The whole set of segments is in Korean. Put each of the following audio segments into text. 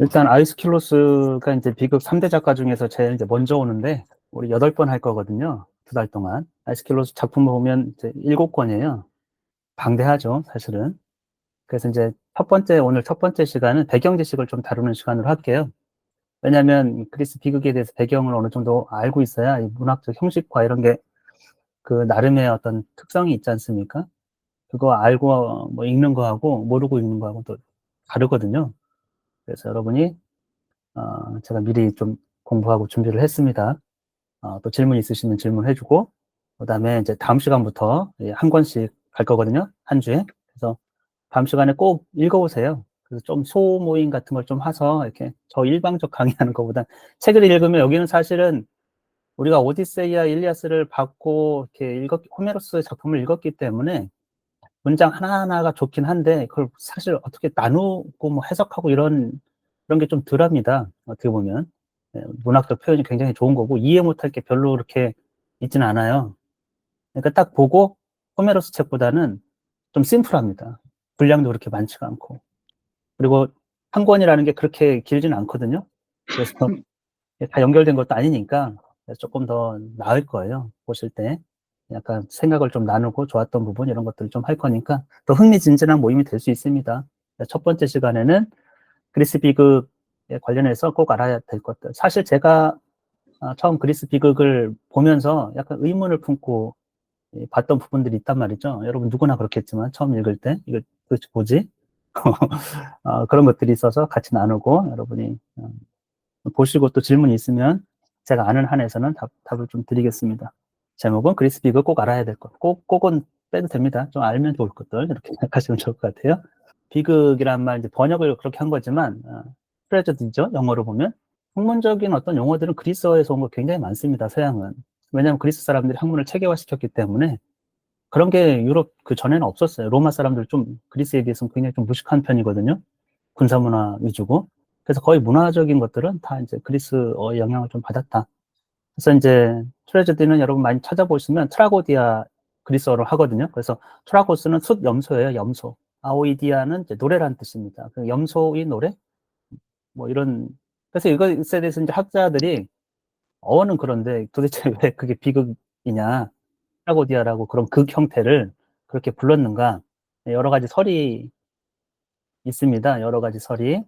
일단 아이스킬로스가 이제 비극 3대 작가 중에서 제일 이제 먼저 오는데, 우리 8번 할 거거든요. 2달 동안. 아이스킬로스 작품을 보면 이제 7권이에요. 방대하죠, 사실은. 그래서 이제 오늘 첫 번째 시간은 배경 지식을 좀 다루는 시간으로 할게요. 왜냐하면 그리스 비극에 대해서 배경을 어느 정도 알고 있어야 이 문학적 형식과 이런 게 그 나름의 어떤 특성이 있지 않습니까? 그거 알고 뭐 읽는 거하고 모르고 읽는 거하고 또 다르거든요. 그래서 여러분이 제가 미리 좀 공부하고 준비를 했습니다. 또 질문 있으시면 질문해주고, 그 다음에 이제 다음 시간부터 한 권씩 갈 거거든요. 한 주에. 그래서 다음 시간에 꼭 읽어보세요. 그래서 좀 소모임 같은 걸 좀 해서 이렇게 저 일방적 강의하는 것보다 책을 읽으면 여기는 사실은 우리가 오디세이와 일리아스를 받고 이렇게 호메로스의 작품을 읽었기 때문에 문장 하나하나가 좋긴 한데 그걸 사실 어떻게 나누고 뭐 해석하고 이런 게 좀 덜합니다. 어떻게 보면. 문학적 표현이 굉장히 좋은 거고 이해 못할 게 별로 그렇게 있지는 않아요. 그러니까 딱 보고 호메로스 책보다는 좀 심플합니다. 분량도 그렇게 많지가 않고. 그리고 한 권이라는 게 그렇게 길지는 않거든요. 그래서 다 연결된 것도 아니니까 조금 더 나을 거예요. 보실 때. 약간 생각을 좀 나누고 좋았던 부분 이런 것들을 좀 할 거니까 더 흥미진진한 모임이 될 수 있습니다. 첫 번째 시간에는 그리스 비극에 관련해서 꼭 알아야 될 것들. 사실 제가 처음 그리스 비극을 보면서 약간 의문을 품고 봤던 부분들이 있단 말이죠. 여러분 누구나 그렇겠지만 처음 읽을 때 이거 도대체 뭐지? 그런 것들이 있어서 같이 나누고 여러분이 보시고 또 질문이 있으면 제가 아는 한에서는 답을 좀 드리겠습니다. 제목은 그리스 비극 꼭 알아야 될 것. 꼭은 빼도 됩니다. 좀 알면 좋을 것들 이렇게 생각하시면 좋을 것 같아요. 비극이란 말 이제 번역을 그렇게 한 거지만 트레저디죠. 영어로 보면 학문적인 어떤 용어들은 그리스어에서 온 거 굉장히 많습니다. 서양은. 왜냐하면 그리스 사람들이 학문을 체계화시켰기 때문에 그런 게 유럽 그 전에는 없었어요. 로마 사람들 좀 그리스에 비해서는 굉장히 좀 무식한 편이거든요. 군사문화 위주고. 그래서 거의 문화적인 것들은 다 이제 그리스어의 영향을 좀 받았다. 그래서 이제 트레저디는 여러분 많이 찾아보시면 트라고디아 그리스어로 하거든요. 그래서 트라고스는 숫 염소예요. 염소. 아오이디아는 이제 노래라는 뜻입니다. 그 염소의 노래? 뭐 이런. 그래서 이것에 대해서 이제 학자들이 어는 그런데 도대체 왜 그게 비극이냐. 트라고디아라고 그런 극 형태를 그렇게 불렀는가. 여러 가지 설이 있습니다. 여러 가지 설이.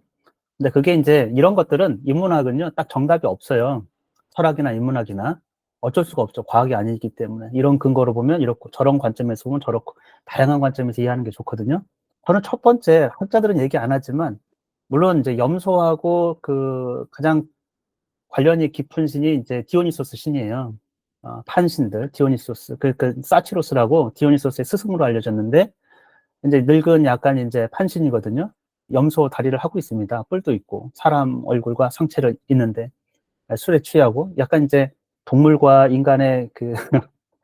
근데 그게 이제 이런 것들은 인문학은요, 딱 정답이 없어요. 철학이나 인문학이나. 어쩔 수가 없죠. 과학이 아니기 때문에. 이런 근거로 보면 이렇고, 저런 관점에서 보면 저렇고, 다양한 관점에서 이해하는 게 좋거든요. 저는 첫 번째, 학자들은 얘기 안 하지만, 물론 이제 염소하고 그 가장 관련이 깊은 신이 이제 디오니소스 신이에요. 판신들, 디오니소스. 그 사치로스라고 디오니소스의 스승으로 알려졌는데, 이제 늙은 약간 이제 판신이거든요. 염소 다리를 하고 있습니다. 뿔도 있고 사람 얼굴과 상체를 있는데 술에 취하고 약간 이제 동물과 인간의 그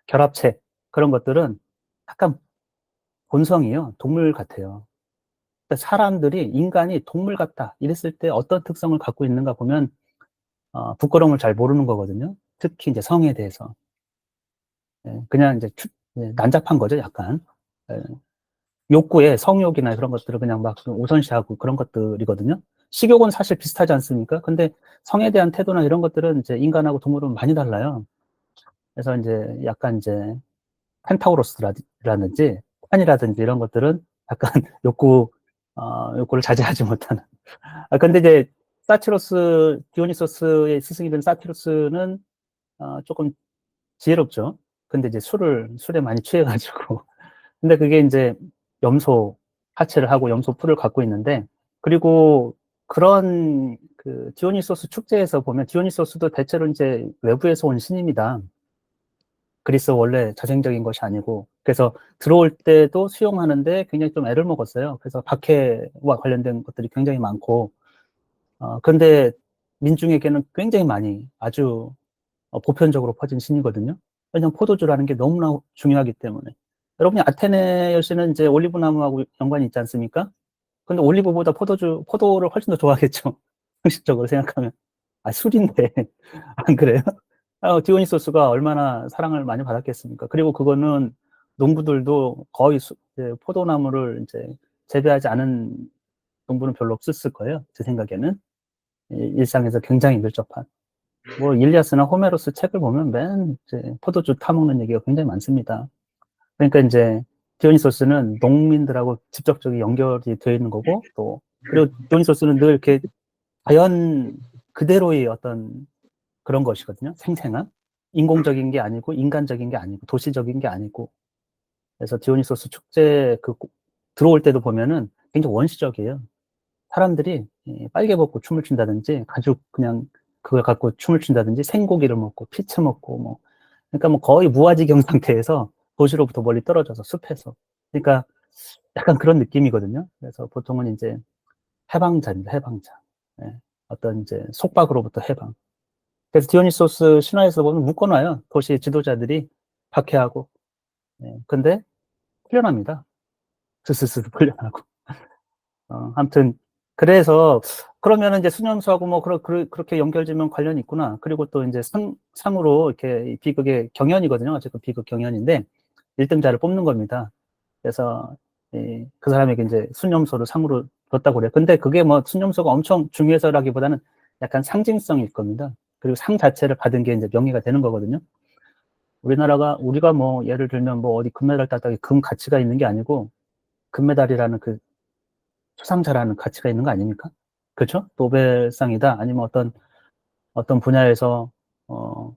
결합체 그런 것들은 약간 본성이요. 동물 같아요. 그러니까 사람들이 인간이 동물 같다 이랬을 때 어떤 특성을 갖고 있는가 보면 부끄러움을 잘 모르는 거거든요. 특히 이제 성에 대해서. 그냥 이제 난잡한 거죠, 약간. 예. 욕구에 성욕이나 그런 것들을 그냥 막 우선시하고 그런 것들이거든요. 식욕은 사실 비슷하지 않습니까? 근데 성에 대한 태도나 이런 것들은 이제 인간하고 동물은 많이 달라요. 그래서 이제 약간 이제 펜타우로스라든지 판이라든지 이런 것들은 약간 욕구를 자제하지 못하는. 근데 이제 디오니소스의 스승이 된 사티로스는 조금 지혜롭죠. 근데 이제 술에 많이 취해가지고 근데 그게 이제 염소 하체를 하고 염소 뿔을 갖고 있는데, 그리고 그런 그 디오니소스 축제에서 보면 디오니소스도 대체로 이제 외부에서 온 신입니다. 그리스 원래 자생적인 것이 아니고, 그래서 들어올 때도 수용하는데 굉장히 좀 애를 먹었어요. 그래서 박해와 관련된 것들이 굉장히 많고, 근데 민중에게는 굉장히 많이 아주 보편적으로 퍼진 신이거든요. 왜냐하면 포도주라는 게 너무나 중요하기 때문에. 여러분이 아테네 여신은 이제 올리브 나무하고 연관이 있지 않습니까? 근데 올리브보다 포도를 훨씬 더 좋아하겠죠. 상식적으로 생각하면. 술인데. 안 그래요? 디오니소스가 얼마나 사랑을 많이 받았겠습니까? 그리고 그거는 농부들도 거의 포도나무를 이제 재배하지 않은 농부는 별로 없었을 거예요. 제 생각에는. 일상에서 굉장히 밀접한. 뭐 일리아스나 호메로스 책을 보면 맨 이제 포도주 타먹는 얘기가 굉장히 많습니다. 그러니까 이제 디오니소스는 농민들하고 직접적인 연결이 되어 있는 거고, 또 그리고 디오니소스는 늘 이렇게 자연 그대로의 어떤 그런 것이거든요. 생생한 인공적인 게 아니고 인간적인 게 아니고 도시적인 게 아니고. 그래서 디오니소스 축제 들어올 때도 보면은 굉장히 원시적이에요. 사람들이 빨개 벗고 춤을 춘다든지 가죽 그냥 그걸 갖고 춤을 춘다든지 생고기를 먹고 피채 먹고 뭐 그러니까 뭐 거의 무아지경 상태에서 도시로부터 멀리 떨어져서 숲에서 그러니까 약간 그런 느낌이거든요. 그래서 보통은 이제 해방자입니다. 해방자. 예. 어떤 이제 속박으로부터 해방. 그래서 디오니소스 신화에서 보면 묶어놔요. 도시 지도자들이 박해하고. 예. 근데 풀려납니다. 스스스 풀려나고. 아무튼 그래서 그러면은 이제 수념수하고 뭐 그렇게 연결되면 관련이 있구나. 그리고 또 이제 상으로 이렇게 비극의 경연이거든요. 어쨌든 비극 경연인데 1등자를 뽑는 겁니다. 그래서 그 사람에게 이제 수념소를 상으로 줬다고 그래요. 근데 그게 뭐 수념소가 엄청 중요해서라기보다는 약간 상징성일 겁니다. 그리고 상 자체를 받은 게 이제 명예가 되는 거거든요. 우리가 뭐 예를 들면 뭐 어디 금메달 땄다고 금 가치가 있는 게 아니고 금메달이라는 그 수상자라는 가치가 있는 거 아닙니까? 그렇죠? 노벨상이다 아니면 어떤 분야에서 어,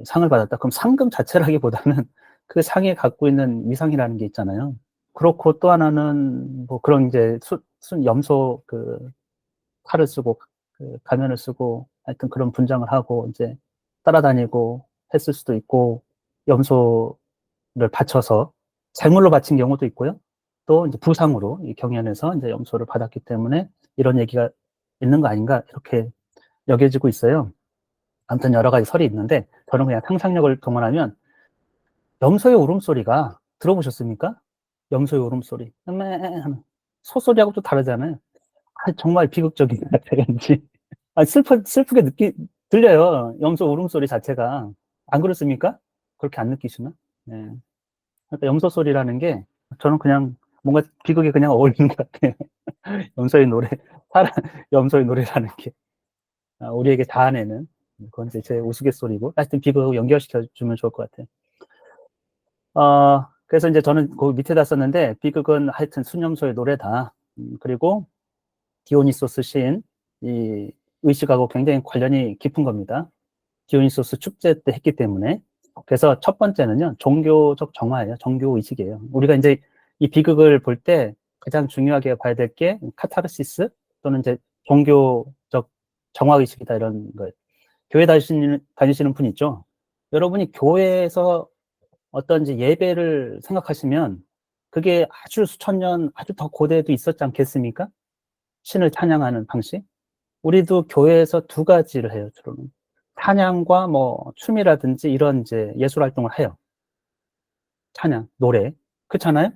상을 받았다. 그럼 상금 자체라기보다는 그 상이 갖고 있는 위상이라는 게 있잖아요. 그렇고 또 하나는 뭐 그런 이제 염소 그 칼을 쓰고 그 가면을 쓰고 하여튼 그런 분장을 하고 이제 따라다니고 했을 수도 있고 염소를 바쳐서 재물로 바친 경우도 있고요. 또 이제 부상으로 이 경연에서 이제 염소를 받았기 때문에 이런 얘기가 있는 거 아닌가 이렇게 여겨지고 있어요. 아무튼 여러 가지 설이 있는데 저는 그냥 상상력을 동원하면 염소의 울음소리가 들어보셨습니까? 염소의 울음소리. 소소리하고 또 다르잖아요. 정말 비극적인 것 같아요.지 슬프게 들려요. 염소 울음소리 자체가. 안 그렇습니까? 그렇게 안 느끼시나? 네. 그러니까 염소 소리라는 게 저는 그냥 뭔가 비극에 그냥 어울리는 것 같아요. 염소의 노래, 사람, 염소의 노래라는 게. 우리에게 닿아내는. 그건 이제 제 우스갯소리고. 하여튼 비극하고 연결시켜주면 좋을 것 같아요. 그래서 이제 저는 그 밑에다 썼는데, 비극은 하여튼 수념소의 노래다. 그리고 디오니소스 시인, 이 의식하고 굉장히 관련이 깊은 겁니다. 디오니소스 축제 때 했기 때문에. 그래서 첫 번째는요, 종교적 정화예요. 종교 의식이에요. 우리가 이제 이 비극을 볼 때 가장 중요하게 봐야 될 게 카타르시스 또는 이제 종교적 정화 의식이다 이런 거예요. 교회 다니시는 분 있죠? 여러분이 교회에서 어떤 이제 예배를 생각하시면 그게 아주 수천 년, 아주 더 고대에도 있었지 않겠습니까? 신을 찬양하는 방식. 우리도 교회에서 두 가지를 해요, 주로는. 찬양과 뭐 춤이라든지 이런 이제 예술 활동을 해요. 찬양, 노래. 그렇잖아요?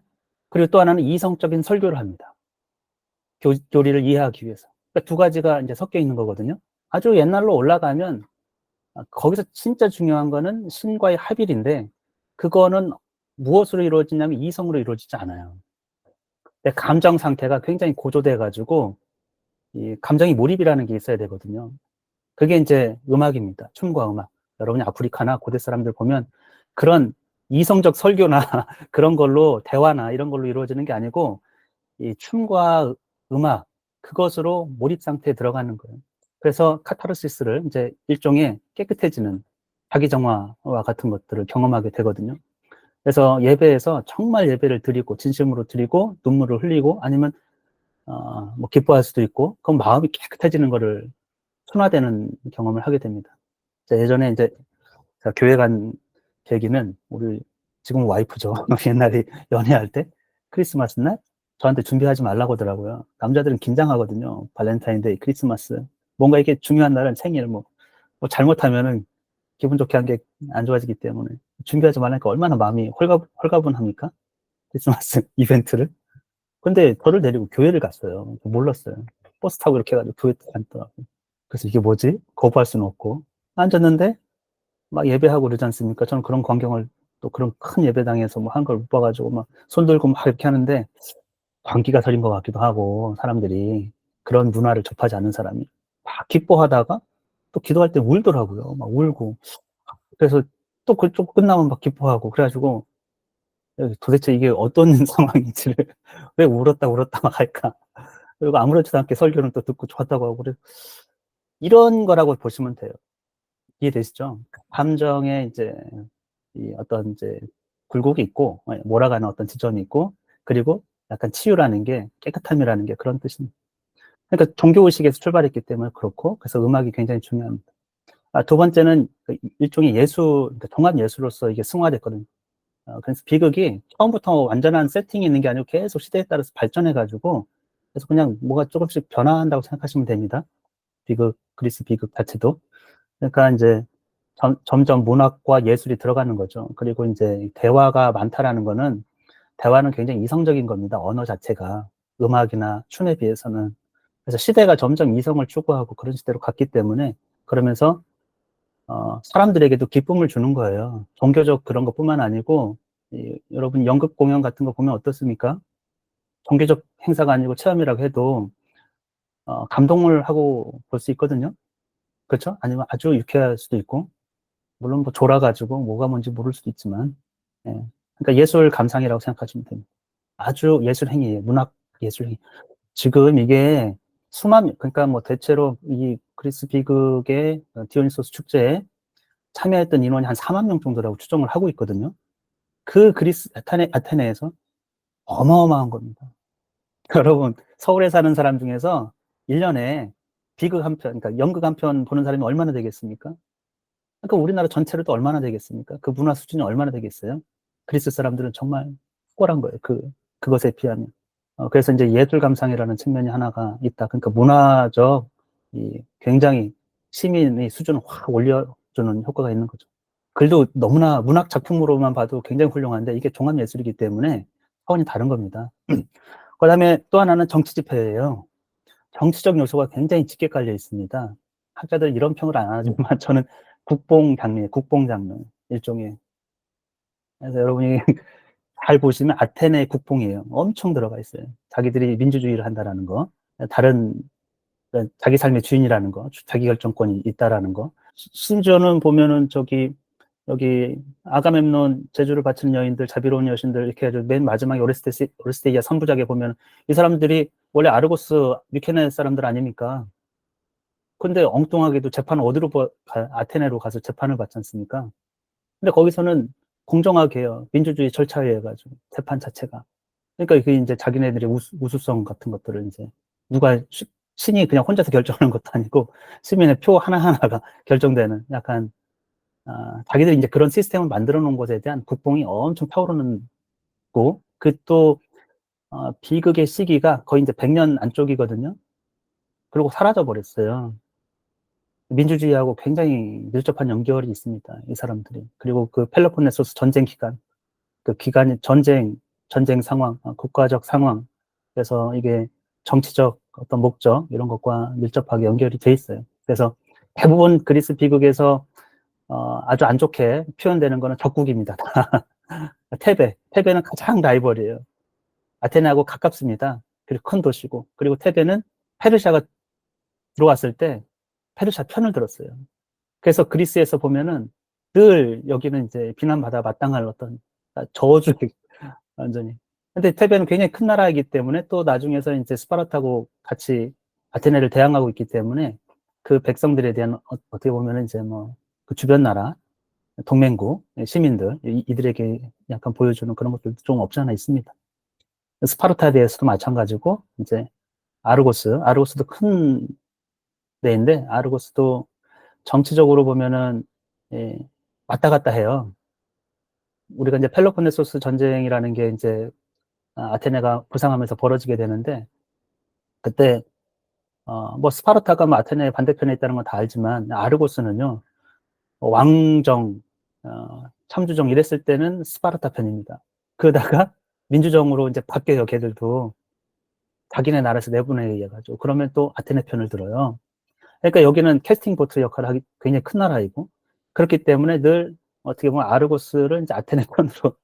그리고 또 하나는 이성적인 설교를 합니다. 교리를 이해하기 위해서. 그러니까 두 가지가 이제 섞여 있는 거거든요. 아주 옛날로 올라가면 거기서 진짜 중요한 거는 신과의 합일인데 그거는 무엇으로 이루어지냐면 이성으로 이루어지지 않아요. 감정 상태가 굉장히 고조돼 가지고 이 감정이 몰입이라는 게 있어야 되거든요. 그게 이제 음악입니다. 춤과 음악. 여러분이 아프리카나 고대 사람들 보면 그런 이성적 설교나 그런 걸로 대화나 이런 걸로 이루어지는 게 아니고 이 춤과 음악 그것으로 몰입 상태에 들어가는 거예요. 그래서 카타르시스를 이제 일종의 깨끗해지는 자기 정화와 같은 것들을 경험하게 되거든요. 그래서 예배에서 정말 예배를 드리고 진심으로 드리고 눈물을 흘리고 아니면 뭐 기뻐할 수도 있고 그럼 마음이 깨끗해지는 거를 순화되는 경험을 하게 됩니다. 예전에 이제 제가 교회 간 계기는 우리 지금 와이프죠. 옛날에 연애할 때 크리스마스 날 저한테 준비하지 말라고 하더라고요. 남자들은 긴장하거든요. 발렌타인데이, 크리스마스. 뭔가 이게 중요한 날은 생일 뭐 잘못하면은 기분 좋게 한 게 안 좋아지기 때문에 준비하지 말라니까 얼마나 마음이 홀가분합니까? 크리스마스 이벤트를. 근데 저를 데리고 교회를 갔어요. 몰랐어요. 버스 타고 이렇게 해가지고 교회 갔더라고요. 그래서 이게 뭐지? 거부할 수는 없고. 앉았는데 막 예배하고 그러지 않습니까? 저는 그런 광경을 또 그런 큰 예배당에서 뭐 한 걸 못 봐가지고 막 손 들고 막 이렇게 하는데 광기가 서린 것 같기도 하고 사람들이 그런 문화를 접하지 않는 사람이. 막 기뻐하다가 또 기도할 때 울더라고요. 막 울고. 그래서 또 그쪽 끝나면 막 기뻐하고 그래가지고 도대체 이게 어떤 상황인지를 왜 울었다 막 할까? 그리고 아무렇지도 않게 설교는 또 듣고 좋았다고 하고 그래 이런 거라고 보시면 돼요. 이해되시죠? 감정에 이제 이 어떤 이제 굴곡이 있고 몰아가는 어떤 지점이 있고 그리고 약간 치유라는 게 깨끗함이라는 게 그런 뜻입니다. 그러니까 종교의식에서 출발했기 때문에 그렇고 그래서 음악이 굉장히 중요합니다. 두 번째는 그 일종의 예술, 그러니까 종합 예술로서 이게 승화됐거든요. 그래서 비극이 처음부터 완전한 세팅이 있는 게 아니고 계속 시대에 따라서 발전해가지고 그래서 그냥 뭐가 조금씩 변화한다고 생각하시면 됩니다. 비극, 그리스 비극 자체도. 그러니까 이제 점점 문학과 예술이 들어가는 거죠. 그리고 이제 대화가 많다라는 거는 대화는 굉장히 이성적인 겁니다. 언어 자체가 음악이나 춤에 비해서는. 그래서 시대가 점점 이성을 추구하고 그런 시대로 갔기 때문에 그러면서 사람들에게도 기쁨을 주는 거예요. 종교적 그런 것뿐만 아니고 여러분 연극 공연 같은 거 보면 어떻습니까? 종교적 행사가 아니고 체험이라고 해도 감동을 하고 볼 수 있거든요. 그렇죠? 아니면 아주 유쾌할 수도 있고 물론 뭐 졸아가지고 뭐가 뭔지 모를 수도 있지만 예. 그러니까 예술 감상이라고 생각하시면 됩니다. 아주 예술 행위예요. 문학 예술 행위. 지금 이게 그러니까 뭐 대체로 이 그리스 비극의 디오니소스 축제에 참여했던 인원이 한 4만 명 정도라고 추정을 하고 있거든요. 그 그리스 아테네에서 어마어마한 겁니다. 여러분 서울에 사는 사람 중에서 1년에 비극 한 편, 그러니까 연극 한 편 보는 사람이 얼마나 되겠습니까? 그러니까 우리나라 전체로 또 얼마나 되겠습니까? 그 문화 수준이 얼마나 되겠어요? 그리스 사람들은 정말 탁월한 거예요. 그것에 비하면. 그래서 이제 예술 감상이라는 측면이 하나가 있다. 그러니까 문화적 굉장히 시민의 수준을 확 올려주는 효과가 있는 거죠. 글도 너무나 문학 작품으로만 봐도 굉장히 훌륭한데 이게 종합 예술이기 때문에 차원이 다른 겁니다. 그다음에 또 하나는 정치 집회예요. 정치적 요소가 굉장히 짙게 깔려 있습니다. 학자들 이런 평을 안 하지만 저는 국뽕 장르 일종의. 그래서 여러분이 잘 보시면 아테네 국뽕이에요. 엄청 들어가 있어요. 자기들이 민주주의를 한다라는 거, 다른 자기 삶의 주인이라는 거, 자기 결정권이 있다라는 거. 심지어는 보면은 여기 아가멤논 제주를 바치는 여인들, 자비로운 여신들 이렇게 해가지고 맨 마지막에 오레스테이아 3부작에 보면 이 사람들이 원래 아르고스 미케네 사람들 아닙니까? 근데 엉뚱하게도 재판을 어디로 아테네로 가서 재판을 받지 않습니까? 근데 거기서는 공정하게 해요. 민주주의 절차에 의해 가지고 재판 자체가. 그러니까 이게 이제 자기네들의 우수성 같은 것들을 이제 누가 신이 그냥 혼자서 결정하는 것도 아니고 시민의 표 하나하나가 결정되는 약간 자기들이 이제 그런 시스템을 만들어 놓은 것에 대한 국뽕이 엄청 타오르는 거. 그 또 비극의 시기가 거의 이제 100년 안쪽이거든요. 그리고 사라져 버렸어요. 민주주의하고 굉장히 밀접한 연결이 있습니다. 이 사람들이. 그리고 그 펠로폰네소스 전쟁 기간, 그 기간이 전쟁 상황, 국가적 상황. 그래서 이게 정치적 어떤 목적 이런 것과 밀접하게 연결이 돼 있어요. 그래서 대부분 그리스 비극에서 아주 안 좋게 표현되는 거는 적국입니다. 테베는 가장 라이벌이에요. 아테네하고 가깝습니다. 그리고 큰 도시고. 그리고 테베는 페르시아가 들어왔을 때 페르시아 편을 들었어요. 그래서 그리스에서 보면은 늘 여기는 이제 비난받아 마땅할 어떤 저주 완전히. 근데 테베는 굉장히 큰 나라이기 때문에 또 나중에서 이제 스파르타고 같이 아테네를 대항하고 있기 때문에 그 백성들에 대한 어떻게 보면은 이제 뭐 그 주변 나라 동맹국 시민들 이들에게 약간 보여주는 그런 것들도 좀 없지 않아 있습니다. 스파르타에 대해서도 마찬가지고 이제 아르고스도 큰 데인데 아르고스도 정치적으로 보면은 예, 왔다 갔다 해요. 우리가 이제 펠로폰네소스 전쟁이라는 게 이제 아테네가 부상하면서 벌어지게 되는데 그때 뭐 스파르타가 뭐 아테네 반대편에 있다는 건 다 알지만 아르고스는요 왕정 참주정 이랬을 때는 스파르타 편입니다. 그러다가 민주정으로 이제 바뀌어요. 걔들도 자기네 나라에서 내분에 의해 가지고 그러면 또 아테네 편을 들어요. 그러니까 여기는 캐스팅 보트 역할을 하기 굉장히 큰 나라이고 그렇기 때문에 늘 어떻게 보면 아르고스를 이제 아테네 편으로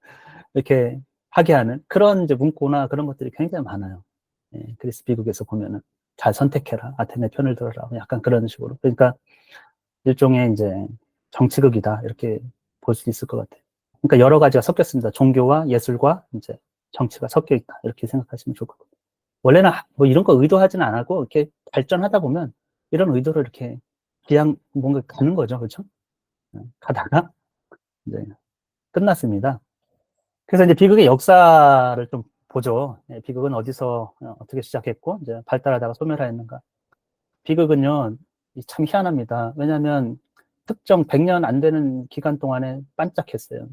이렇게 하게 하는 그런 이제 문구나 그런 것들이 굉장히 많아요. 예, 그리스 비극에서 보면은. 잘 선택해라. 아테네 편을 들어라. 약간 그런 식으로. 그러니까 일종의 이제 정치극이다. 이렇게 볼 수 있을 것 같아요. 그러니까 여러 가지가 섞였습니다. 종교와 예술과 이제 정치가 섞여 있다. 이렇게 생각하시면 좋을 것 같아요. 원래는 뭐 이런 거 의도하지는 않았고 이렇게 발전하다 보면 이런 의도를 이렇게 그냥 뭔가 가는 거죠. 그렇죠? 가다가 이제 끝났습니다. 그래서 이제 비극의 역사를 좀 보죠. 비극은 어디서 어떻게 시작했고 이제 발달하다가 소멸하였는가. 비극은요, 참 희한합니다. 왜냐하면 특정 100년 안 되는 기간 동안에 반짝했어요.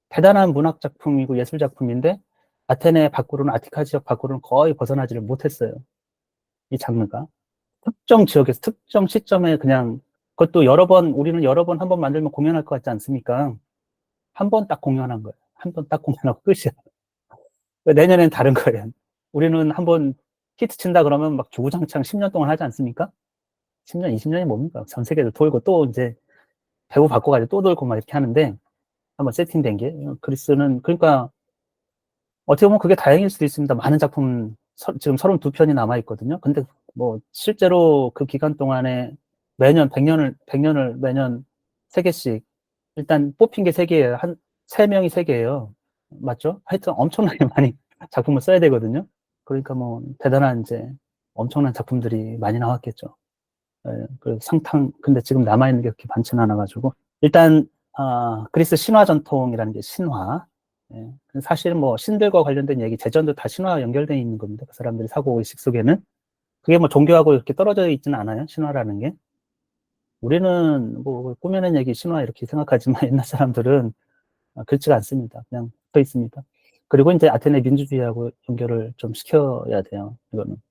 대단한 문학 작품이고 예술 작품인데 아테네 밖으로는 아티카 지역 밖으로는 거의 벗어나지를 못했어요. 이 장르가 특정 지역에서 특정 시점에 그냥 그것도 여러 번 우리는 여러 번 한 번 만들면 공연할 것 같지 않습니까? 한 번 딱 공연한 거예요. 한 번 딱 공연하고 끝이야. 내년엔 다른 거예요. 우리는 한 번 히트 친다 그러면 막 주구장창 10년 동안 하지 않습니까? 10년, 20년이 뭡니까? 전 세계를 돌고 또 이제 배우 바꿔가지고 또 돌고 막 이렇게 하는데 한번 세팅된 게 그리스는 그러니까 어떻게 보면 그게 다행일 수도 있습니다. 많은 작품 지금 32편이 남아 있거든요. 근데 뭐 실제로 그 기간 동안에 매년 100년을 매년 3개씩 일단 뽑힌 게 3개예요. 한 3명이 3개예요. 맞죠? 하여튼 엄청나게 많이 작품을 써야 되거든요. 그러니까 뭐 대단한 이제 엄청난 작품들이 많이 나왔겠죠. 예, 그 상탕 근데 지금 남아 있는 게 그렇게 많지는 않아 가지고 일단 그리스 신화 전통이라는 게 신화. 예, 사실 뭐 신들과 관련된 얘기, 제전도 다 신화와 연결되어 있는 겁니다. 그 사람들이 사고 의식 속에는 그게 뭐 종교하고 이렇게 떨어져 있지는 않아요. 신화라는 게. 우리는 뭐 꾸며낸 얘기 신화 이렇게 생각하지만 옛날 사람들은 그렇지가 않습니다. 그냥 붙어 있습니다. 그리고 이제 아테네 민주주의하고 연결을 좀 시켜야 돼요. 이거는.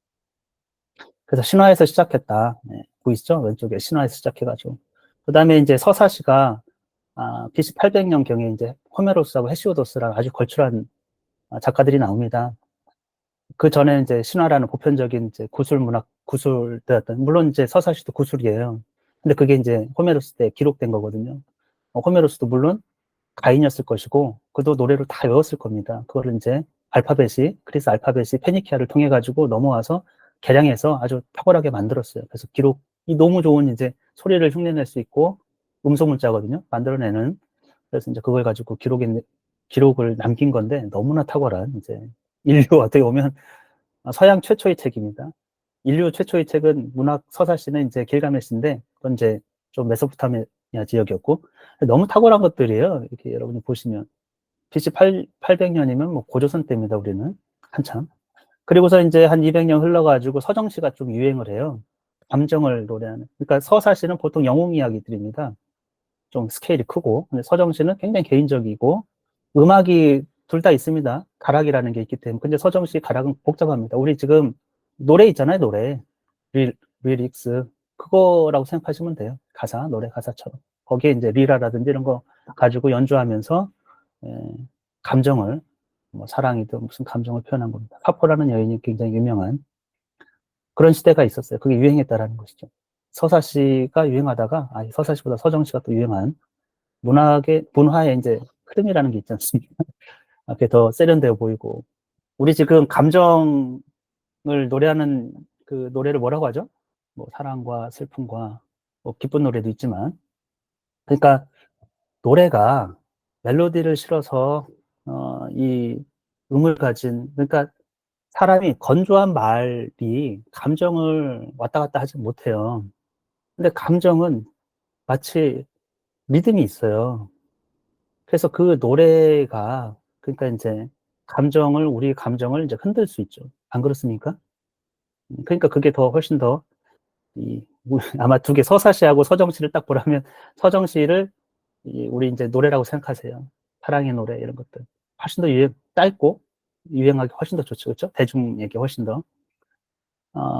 그래서 신화에서 시작했다. 네, 보이시죠? 왼쪽에 신화에서 시작해가지고. 그 다음에 이제 서사시가 BC 800년경에 이제 호메로스하고 헤시오도스랑 아주 걸출한 작가들이 나옵니다. 그 전에 이제 신화라는 보편적인 이제 구술 문학, 구술되었던, 물론 이제 서사시도 구술이에요. 근데 그게 이제 호메로스 때 기록된 거거든요. 호메로스도 물론 가인이었을 것이고, 그도 노래를 다 외웠을 겁니다. 그거를 이제 알파벳이, 그리스 알파벳이 페니키아를 통해 가지고 넘어와서 개량해서 아주 탁월하게 만들었어요. 그래서 기록이 너무 좋은 이제 소리를 흉내낼 수 있고, 음성 문자거든요. 만들어내는. 그래서 이제 그걸 가지고 기록을 남긴 건데, 너무나 탁월한 이제 인류 어떻게 보면 서양 최초의 책입니다. 인류 최초의 책은 문학 서사시는 이제 길가메시인데, 그건 이제 좀 메소포타미아 지역이었고, 너무 탁월한 것들이에요. 이렇게 여러분이 보시면. BC 800년이면 뭐 고조선 때입니다, 우리는. 한참. 그리고서 이제 한 200년 흘러가지고 서정시가 좀 유행을 해요. 감정을 노래하는. 그러니까 서사시는 보통 영웅 이야기들입니다. 좀 스케일이 크고. 근데 서정시는 굉장히 개인적이고, 음악이 둘 다 있습니다. 가락이라는 게 있기 때문에. 근데 서정시 가락은 복잡합니다. 우리 지금 노래 있잖아요, 노래. 리릭스. 그거라고 생각하시면 돼요. 가사, 노래 가사처럼. 거기에 이제 리라라든지 이런 거 가지고 연주하면서, 에, 감정을, 뭐 사랑이든 무슨 감정을 표현한 겁니다. 카포라는 여인이 굉장히 유명한 그런 시대가 있었어요. 그게 유행했다라는 것이죠. 서사시가 유행하다가, 서사시보다 서정시가 또 유행한 문화의 이제 흐름이라는 게 있지 않습니까? 그게 더 세련되어 보이고. 우리 지금 감정을 노래하는 그 노래를 뭐라고 하죠? 뭐 사랑과 슬픔과 뭐 기쁜 노래도 있지만. 그러니까 노래가 멜로디를 실어서 이 음을 가진 그러니까 사람이 건조한 말이 감정을 왔다 갔다 하지 못해요. 근데 감정은 마치 리듬이 있어요. 그래서 그 노래가 그러니까 이제 우리 감정을 이제 흔들 수 있죠. 안 그렇습니까? 그러니까 그게 더 훨씬 더 아마 두 개 서사시하고 서정시를 딱 보라면 서정시를 우리 이제 노래라고 생각하세요. 사랑의 노래 이런 것들 훨씬 더 짧고 유행하기 훨씬 더 좋죠, 그렇죠? 대중에게 훨씬 더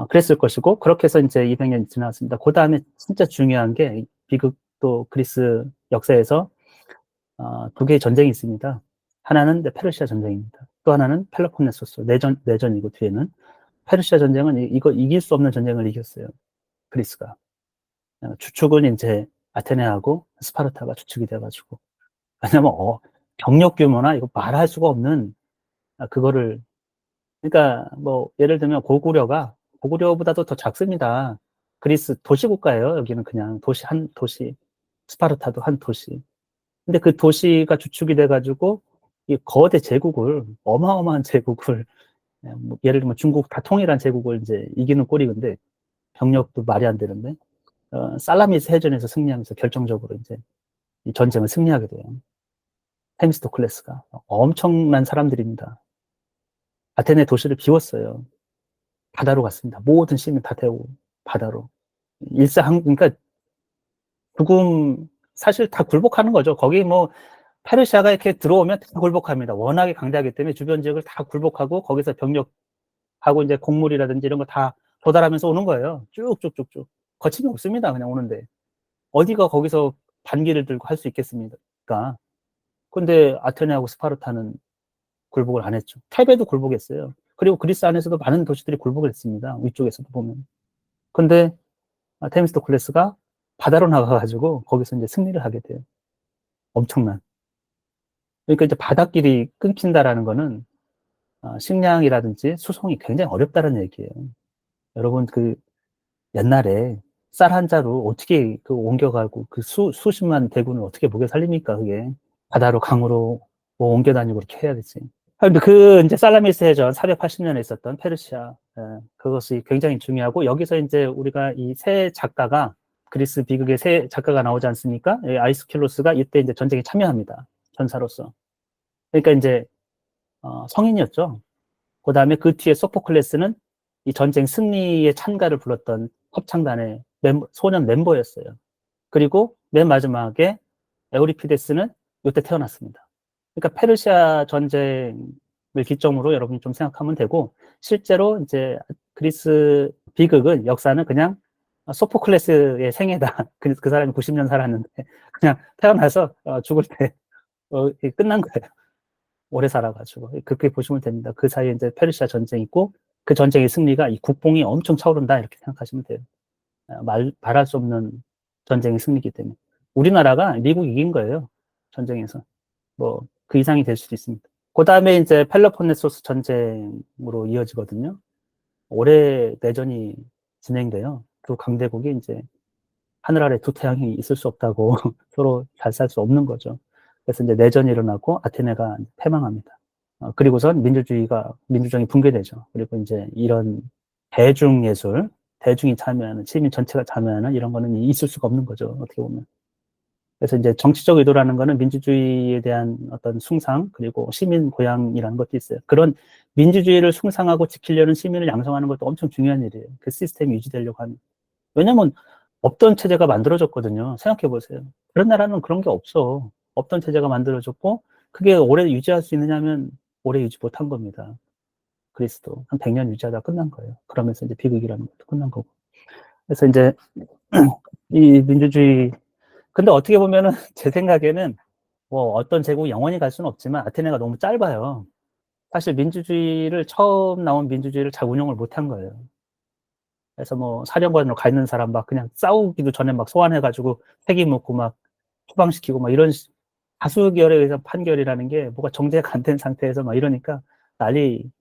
그랬을 것이고 그렇게 해서 이제 200년이 지났습니다. 그 다음에 진짜 중요한 게 비극도 그리스 역사에서 두 개의 전쟁이 있습니다. 하나는 페르시아 전쟁입니다. 또 하나는 펠로폰네소스 내전이고 뒤에는 페르시아 전쟁은 이거 이길 수 없는 전쟁을 이겼어요. 그리스가. 주축은 이제 아테네하고 스파르타가 주축이 돼가지고. 왜냐면, 병력 규모나 이거 말할 수가 없는, 그거를, 그러니까 뭐, 예를 들면 고구려가 고구려보다도 더 작습니다. 그리스 도시국가예요. 여기는 그냥 도시, 한 도시. 스파르타도 한 도시. 근데 그 도시가 주축이 돼가지고 이 거대 제국을, 어마어마한 제국을, 뭐 예를 들면 중국 다 통일한 제국을 이제 이기는 꼴이, 근데 병력도 말이 안 되는데, 살라미스 해전에서 승리하면서 결정적으로 이제 이 전쟁을 승리하게 돼요. 테미스토클레스가. 엄청난 사람들입니다. 아테네 도시를 비웠어요. 바다로 갔습니다. 모든 시민 다 태우고 바다로. 그러니까 죽음, 사실 다 굴복하는 거죠. 거기 뭐 페르시아가 이렇게 들어오면 다 굴복합니다. 워낙에 강대하기 때문에 주변 지역을 다 굴복하고 거기서 병력하고 이제 곡물이라든지 이런 거 다 도달하면서 오는 거예요. 쭉쭉쭉쭉. 거침이 없습니다. 그냥 오는데. 어디가 거기서 반기를 들고 할 수 있겠습니까? 근데 아테네하고 스파르타는 굴복을 안 했죠. 테베도 굴복했어요. 그리고 그리스 안에서도 많은 도시들이 굴복을 했습니다. 위쪽에서도 보면. 근데 테미스토클레스가 바다로 나가가지고 거기서 이제 승리를 하게 돼요. 엄청난. 그러니까 이제 바닷길이 끊긴다라는 거는 식량이라든지 수송이 굉장히 어렵다는 얘기예요. 여러분 그 옛날에 쌀 한 자루 어떻게 그 옮겨가고 그 수십만 대군을 어떻게 목에 살립니까? 그게 바다로 강으로 뭐 옮겨 다니고 이렇게 해야 되지. 근데 그 이제 살라미스 해전 480년에 있었던 페르시아, 그것이 굉장히 중요하고, 여기서 이제 우리가 이 세 작가가, 그리스 비극의 세 작가가 나오지 않습니까? 아이스킬로스가 이때 이제 전쟁에 참여합니다. 전사로서. 그러니까 이제 성인이었죠. 그 다음에 그 뒤에 소포클레스는 이 전쟁 승리의 찬가를 불렀던 합창단의 소년 멤버였어요. 그리고 맨 마지막에 에우리피데스는 이때 태어났습니다. 그러니까 페르시아 전쟁을 기점으로 여러분이 좀 생각하면 되고, 실제로 이제 그리스 비극은, 역사는 그냥 소포클레스의 생애다. 그 사람이 90년 살았는데 그냥 태어나서 죽을 때 끝난 거예요. 오래 살아가지고. 그렇게 보시면 됩니다. 그 사이에 이제 페르시아 전쟁이 있고, 그 전쟁의 승리가 이 국뽕이 엄청 차오른다, 이렇게 생각하시면 돼요. 말할 수 없는 전쟁의 승리이기 때문에. 우리나라가 미국 이긴 거예요. 전쟁에서. 뭐, 그 이상이 될 수도 있습니다. 그 다음에 이제 펠로폰네소스 전쟁으로 이어지거든요. 올해 내전이 진행돼요. 두 강대국이 이제 하늘 아래 두 태양이 있을 수 없다고 서로 잘 살 수 없는 거죠. 그래서 이제 내전이 일어나고 아테네가 패망합니다. 그리고선 민주정이 붕괴되죠. 그리고 이제 이런 대중예술, 대중이 참여하는, 시민 전체가 참여하는 이런 거는 있을 수가 없는 거죠. 어떻게 보면. 그래서 이제 정치적 의도라는 거는 민주주의에 대한 어떤 숭상, 그리고 시민 고양이라는 것도 있어요. 그런 민주주의를 숭상하고 지키려는 시민을 양성하는 것도 엄청 중요한 일이에요. 그 시스템이 유지되려고 하면. 왜냐면 없던 체제가 만들어졌거든요. 생각해 보세요. 다른 나라는 그런 게 없어. 없던 체제가 만들어졌고, 그게 오래 유지할 수 있느냐면 오래 유지 못한 겁니다. 그리스도. 한 100년 유지하다 끝난 거예요. 그러면서 이제 비극이라는 것도 끝난 거고. 그래서 이제 이 민주주의, 근데 어떻게 보면은 제 생각에는 뭐 어떤 제국이 영원히 갈 수는 없지만 아테네가 너무 짧아요. 사실 처음 나온 민주주의를 잘 운영을 못한 거예요. 그래서 뭐 사령관으로 가 있는 사람 막 그냥 싸우기도 전에 막 소환해가지고 책임 묻고 막 추방시키고 막 이런 다수결에 의해서 판결이라는 게 뭐가 정제가 안 된 상태에서 막 이러니까 난리.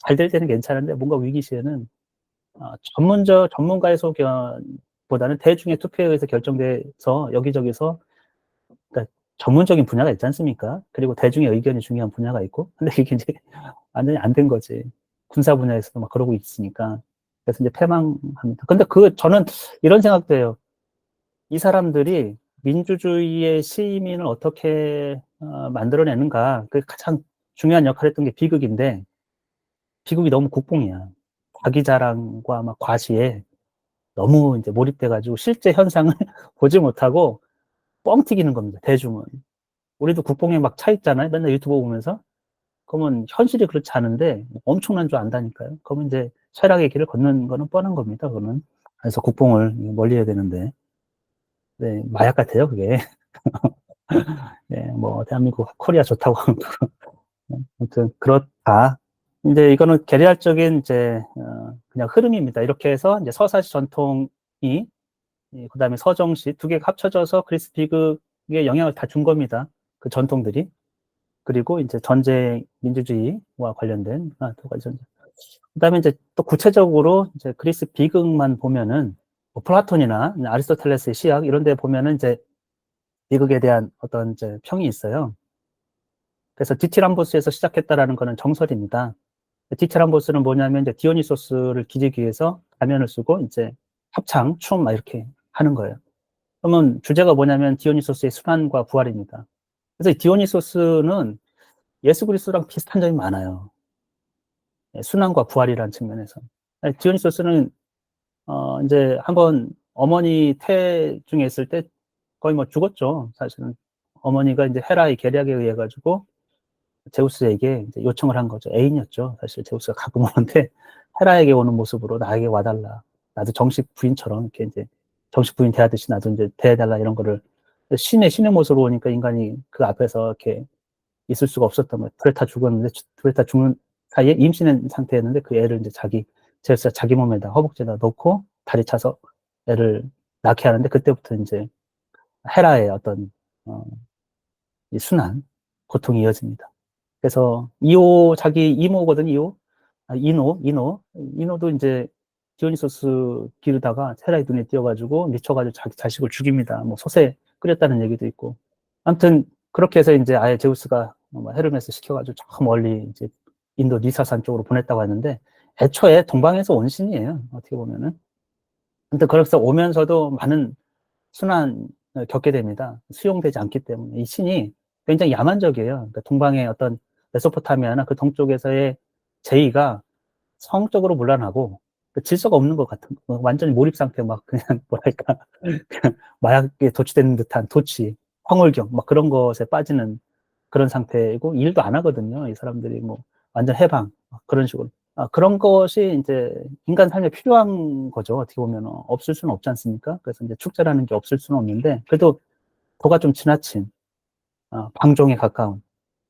잘 될 때는 괜찮은데 뭔가 위기 시에는 전문가의 소견보다는 대중의 투표에 의해서 결정돼서 여기저기서, 그러니까 전문적인 분야가 있지 않습니까? 그리고 대중의 의견이 중요한 분야가 있고, 근데 이게 이제 완전히 안 된 거지. 군사 분야에서도 막 그러고 있으니까. 그래서 이제 패망합니다. 근데 저는 이런 생각도 해요. 이 사람들이 민주주의의 시민을 어떻게 만들어내는가, 그 가장 중요한 역할을 했던 게 비극인데, 비극이 너무 국뽕이야. 자기 자랑과 막 과시에 너무 이제 몰입돼가지고 실제 현상을 보지 못하고 뻥 튀기는 겁니다, 대중은. 우리도 국뽕에 막 차 있잖아요. 맨날 유튜브 보면서. 그러면 현실이 그렇지 않은데 엄청난 줄 안다니까요. 그러면 이제 쇠락의 길을 걷는 거는 뻔한 겁니다, 그거는. 그래서 국뽕을 멀리 해야 되는데. 네, 마약 같아요, 그게. 네, 뭐, 대한민국 코리아 좋다고 하는 거. 아무튼, 그렇다. 이제 이거는 계리알적인 이제, 그냥 흐름입니다. 이렇게 해서 이제 서사시 전통이, 그 다음에 서정시 두 개가 합쳐져서 그리스 비극에 영향을 다 준 겁니다. 그 전통들이. 그리고 이제 전쟁, 민주주의와 관련된, 두 가지 전쟁. 그다음에 이제 또 구체적으로 이제 그리스 비극만 보면은 뭐 플라톤이나 아리스토텔레스의 시학 이런 데 보면은 이제 비극에 대한 어떤 이제 평이 있어요. 그래서 디티람보스에서 시작했다라는 거는 정설입니다. 디티람보스는 뭐냐면 이제 디오니소스를 기리기 위해서 가면을 쓰고 이제 합창, 춤 막 이렇게 하는 거예요. 그러면 주제가 뭐냐면 디오니소스의 순환과 부활입니다. 그래서 이 디오니소스는 예수 그리스도랑 비슷한 점이 많아요. 순환과 부활이라는 측면에서. 디오니소스는 이제 한번 어머니 태 중에 있을 때 거의 뭐 죽었죠. 사실은 어머니가 이제 헤라의 계략에 의해 가지고 제우스에게 이제 요청을 한 거죠. 애인이었죠. 사실 제우스가 가끔 오는데 헤라에게 오는 모습으로 나에게 와달라. 나도 정식 부인처럼 이렇게 이제 정식 부인 대하듯이 나도 이제 대해달라 이런 거를 신의 모습으로 오니까 인간이 그 앞에서 이렇게 있을 수가 없었던 거예요. 둘다 죽었는데 둘 다 죽는 사이에 임신한 상태였는데 그 애를 이제 제우스가 자기 몸에다 허벅지에다 놓고 다리 차서 애를 낳게 하는데 그때부터 이제 헤라의 어떤 어, 이 순환 고통이 이어집니다. 그래서 이오 자기 이모거든 이오 이노도 이제 디오니소스 기르다가 헤라의 눈에 띄어가지고 미쳐가지고 자기 자식을 죽입니다. 뭐 소세 끓였다는 얘기도 있고 아무튼 그렇게 해서 이제 아예 제우스가 뭐 헤르메스 시켜가지고 저 멀리 이제 인도 니사산 쪽으로 보냈다고 하는데 애초에 동방에서 온 신이에요. 어떻게 보면은. 근데 그래서 오면서도 많은 순환을 겪게 됩니다. 수용되지 않기 때문에 이 신이 굉장히 야만적이에요. 그러니까 동방의 어떤 메소포타미아나 그 동쪽에서의 제의가 성적으로 문란하고 그 질서가 없는 것 같은 완전히 몰입 상태 막 그냥 뭐랄까 그냥 마약에 도취되는 듯한 도취, 황홀경 막 그런 것에 빠지는 그런 상태이고 일도 안 하거든요. 이 사람들이 뭐 완전 해방 그런 식으로 그런 것이 이제 인간 삶에 필요한 거죠. 어떻게 보면 없을 수는 없지 않습니까? 그래서 이제 축제라는 게 없을 수는 없는데 그래도 도가 좀 지나친 방종에 가까운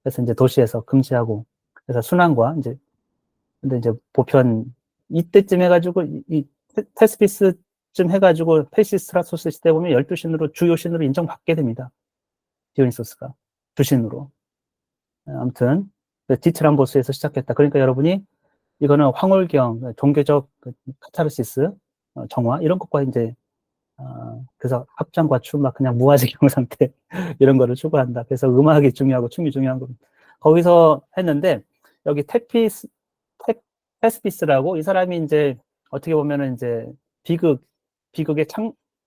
그래서 이제 도시에서 금지하고 그래서 순환과 이제 근데 이제 보편 이때쯤 해가지고 이 테스피스쯤 해가지고 페시스트라토스 시대 보면 12신으로 주요 신으로 인정받게 됩니다. 디오니소스가 주신으로. 아무튼 디트람보스에서 시작했다. 그러니까 여러분이 이거는 황홀경, 종교적 카타르시스, 정화 이런 것과 이제 그래서 합장과 춤 막 그냥 무아지경 상태 이런 거를 추구한다. 그래서 음악이 중요하고 춤이 중요한 겁니다. 거기서 했는데 여기 테스피스라고 이 사람이 이제 어떻게 보면은 이제 비극의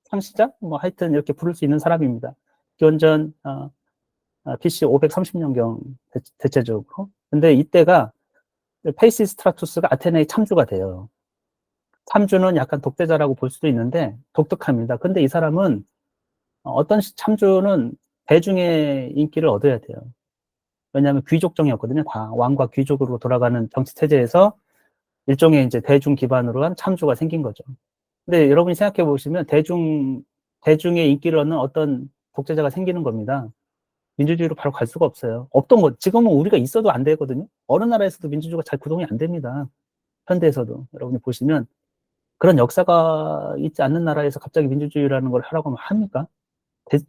창시자 뭐 하여튼 이렇게 부를 수 있는 사람입니다. 기원전 BC 530년경 대체적으로. 근데 이때가 페이시스트라투스가 아테네의 참주가 돼요. 참주는 약간 독재자라고 볼 수도 있는데 독특합니다. 근데 이 사람은 어떤 참주는 대중의 인기를 얻어야 돼요. 왜냐하면 귀족정이었거든요. 다 왕과 귀족으로 돌아가는 정치 체제에서 일종의 이제 대중 기반으로 한 참주가 생긴 거죠. 근데 여러분이 생각해 보시면 대중의 인기를 얻는 어떤 독재자가 생기는 겁니다. 민주주의로 바로 갈 수가 없어요. 없던 것, 지금은 우리가 있어도 안 되거든요. 어느 나라에서도 민주주의가 잘 구동이 안 됩니다. 현대에서도. 여러분이 보시면 그런 역사가 있지 않는 나라에서 갑자기 민주주의라는 걸 하라고 하면 합니까?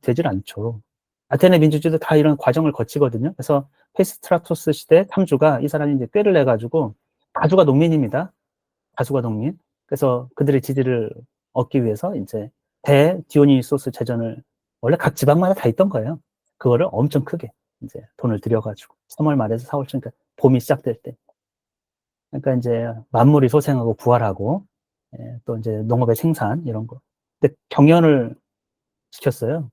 되질 않죠. 아테네 민주주의도 다 이런 과정을 거치거든요. 그래서 페시스트라토스 시대 탐주가 이 사람이 이제 꾀를 내가지고 다수가 농민입니다. 다수가 농민. 그래서 그들의 지지를 얻기 위해서 이제 디오니소스 제전을 원래 각 지방마다 다 있던 거예요. 그거를 엄청 크게 이제 돈을 들여가지고 3월 말에서 4월 초 그러니까 봄이 시작될 때. 그러니까 이제 만물이 소생하고 부활하고 또 이제 농업의 생산 이런 거. 근데 경연을 시켰어요.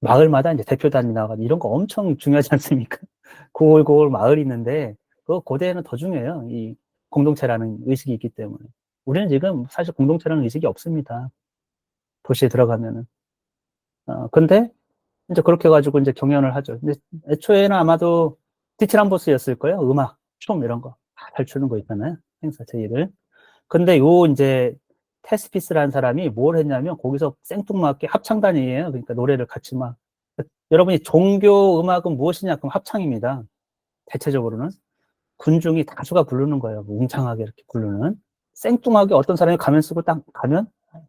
마을마다 이제 대표단이 나와가지고 이런 거 엄청 중요하지 않습니까? 고골고골 마을이 있는데 그 고대에는 더 중요해요. 이 공동체라는 의식이 있기 때문에. 우리는 지금 사실 공동체라는 의식이 없습니다. 도시에 들어가면은. 근데 이제 그렇게 해가지고 이제 경연을 하죠. 근데 애초에는 아마도 티티람보스였을 거예요. 음악, 춤 이런 거. 잘 추는 거 있잖아요. 행사 제의를. 근데 요 이제 테스피스라는 사람이 뭘 했냐면 거기서 생뚱맞게 합창단이에요. 그러니까 노래를 같이 막 여러분이 종교 음악은 무엇이냐? 그럼 합창입니다. 대체적으로는 군중이 다수가 부르는 거예요. 웅장하게 이렇게 부르는 생뚱하게 어떤 사람이 가면 쓰고 딱